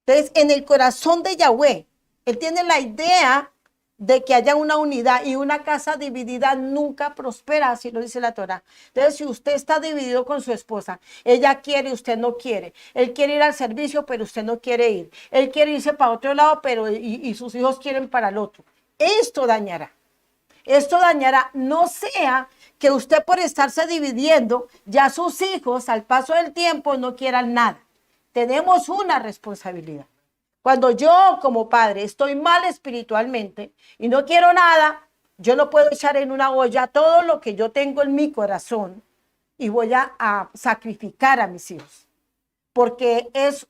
Entonces, en el corazón de Yahweh, Él tiene la idea de que haya una unidad, y una casa dividida nunca prospera, así lo dice la Torá. Entonces, si usted está dividido con su esposa, ella quiere, usted no quiere. Él quiere ir al servicio, pero usted no quiere ir. Él quiere irse para otro lado, pero y sus hijos quieren para el otro. Esto dañará. Esto dañará, no sea que usted por estarse dividiendo, ya sus hijos al paso del tiempo no quieran nada. Tenemos una responsabilidad. Cuando yo como padre estoy mal espiritualmente y no quiero nada, Yo no puedo echar en una olla todo lo que yo tengo en mi corazón y voy a sacrificar a mis hijos. Porque esto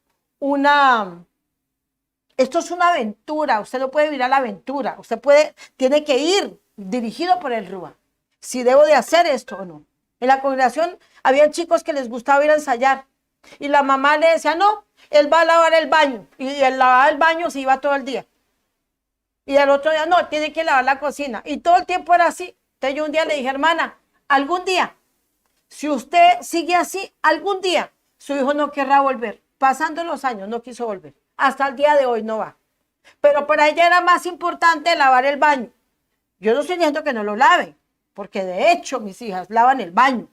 es una aventura. Usted no puede vivir a la aventura. Tiene que ir dirigido por el Rúa. Si debo de hacer esto o no. En la congregación había chicos que les gustaba ir a ensayar. Y la mamá le decía, no, él va a lavar el baño. Y él lavaba el baño se iba todo el día. Y el otro día, no, tiene que lavar la cocina. Y todo el tiempo era así. Entonces yo un día le dije, hermana, algún día, si usted sigue así, algún día su hijo no querrá volver. Pasando los años, no quiso volver. Hasta el día de hoy no va. Pero para ella era más importante lavar el baño. Yo no estoy diciendo que no lo lave, porque de hecho mis hijas lavan el baño.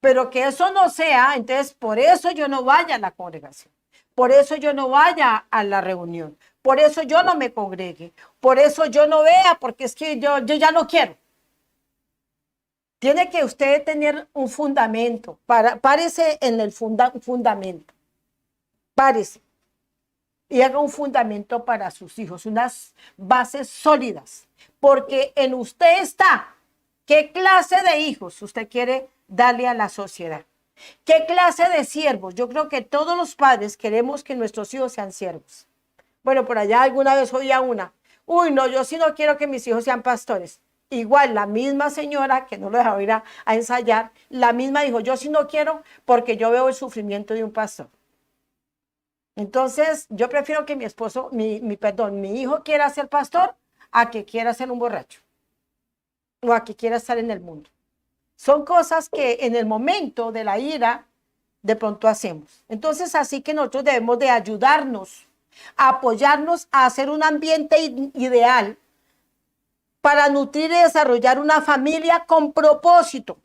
Pero que eso no sea, entonces por eso yo no vaya a la congregación. Por eso yo no vaya a la reunión. Por eso yo no me congregue. Por eso yo no vea, porque es que yo ya no quiero. Tiene que usted tener un fundamento. Párese en el fundamento. Párese. Y haga un fundamento para sus hijos. Unas bases sólidas. Porque en usted está. ¿Qué clase de hijos usted quiere darle a la sociedad? ¿Qué clase de siervos? Yo creo que todos los padres queremos que nuestros hijos sean siervos. Bueno, por allá alguna vez oía una. Uy, no, yo sí no quiero que mis hijos sean pastores. Igual la misma señora que no lo dejaba ir a ensayar, la misma dijo, yo sí no quiero porque yo veo el sufrimiento de un pastor. Entonces, yo prefiero que mi esposo, mi hijo quiera ser pastor a que quiera ser un borracho o a que quiera estar en el mundo. Son cosas que en el momento de la ira de pronto hacemos. Entonces, así que nosotros debemos de ayudarnos, a apoyarnos a hacer un ambiente ideal para nutrir y desarrollar una familia con propósito.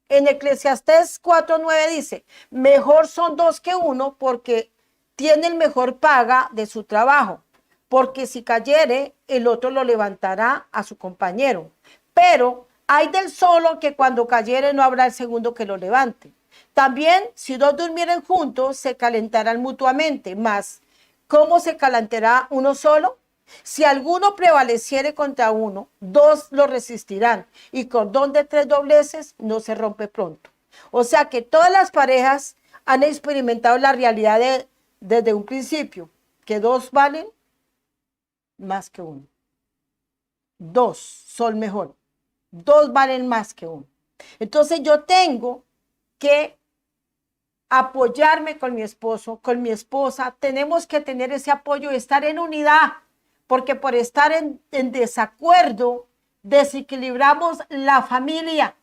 En Eclesiastés 4:9 dice, mejor son dos que uno porque tienen mejor paga de su trabajo, porque si cayere, el otro lo levantará a su compañero. Pero hay del solo que cuando cayere no habrá el segundo que lo levante. También, si dos durmieren juntos, se calentarán mutuamente, mas ¿cómo se calentará uno solo? Si alguno prevaleciere contra uno, dos lo resistirán, y cordón de tres dobleces no se rompe pronto. O sea que todas las parejas han experimentado la realidad desde un principio, que dos valen más que uno. Dos son mejor. Dos valen más que uno. Entonces yo tengo que apoyarme con mi esposo, con mi esposa. Tenemos que tener ese apoyo, estar en unidad, porque por estar en desacuerdo desequilibramos la familia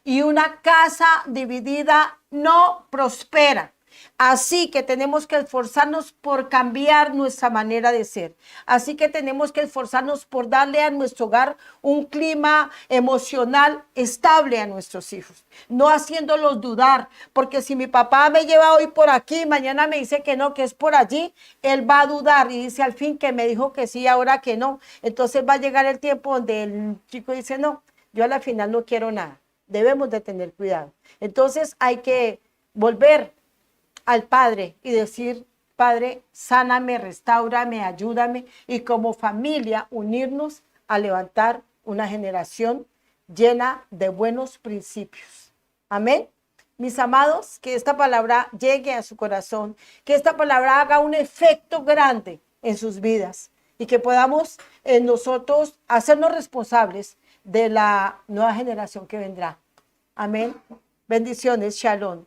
y una casa dividida no prospera. Así que tenemos que esforzarnos por cambiar nuestra manera de ser. Así que tenemos que esforzarnos por darle a nuestro hogar un clima emocional estable a nuestros hijos, no haciéndolos dudar, porque si mi papá me lleva hoy por aquí, mañana me dice que no, que es por allí, él va a dudar y dice al fin que me dijo que sí, ahora que no. Entonces va a llegar el tiempo donde el chico dice no, yo a la final no quiero nada. Debemos de tener cuidado. Entonces hay que volver al Padre y decir, Padre, sáname, restáurame, ayúdame, y como familia unirnos a levantar una generación llena de buenos principios. Amén. Mis amados, que esta palabra llegue a su corazón, que esta palabra haga un efecto grande en sus vidas y que podamos nosotros hacernos responsables de la nueva generación que vendrá. Amén. Bendiciones. Shalom.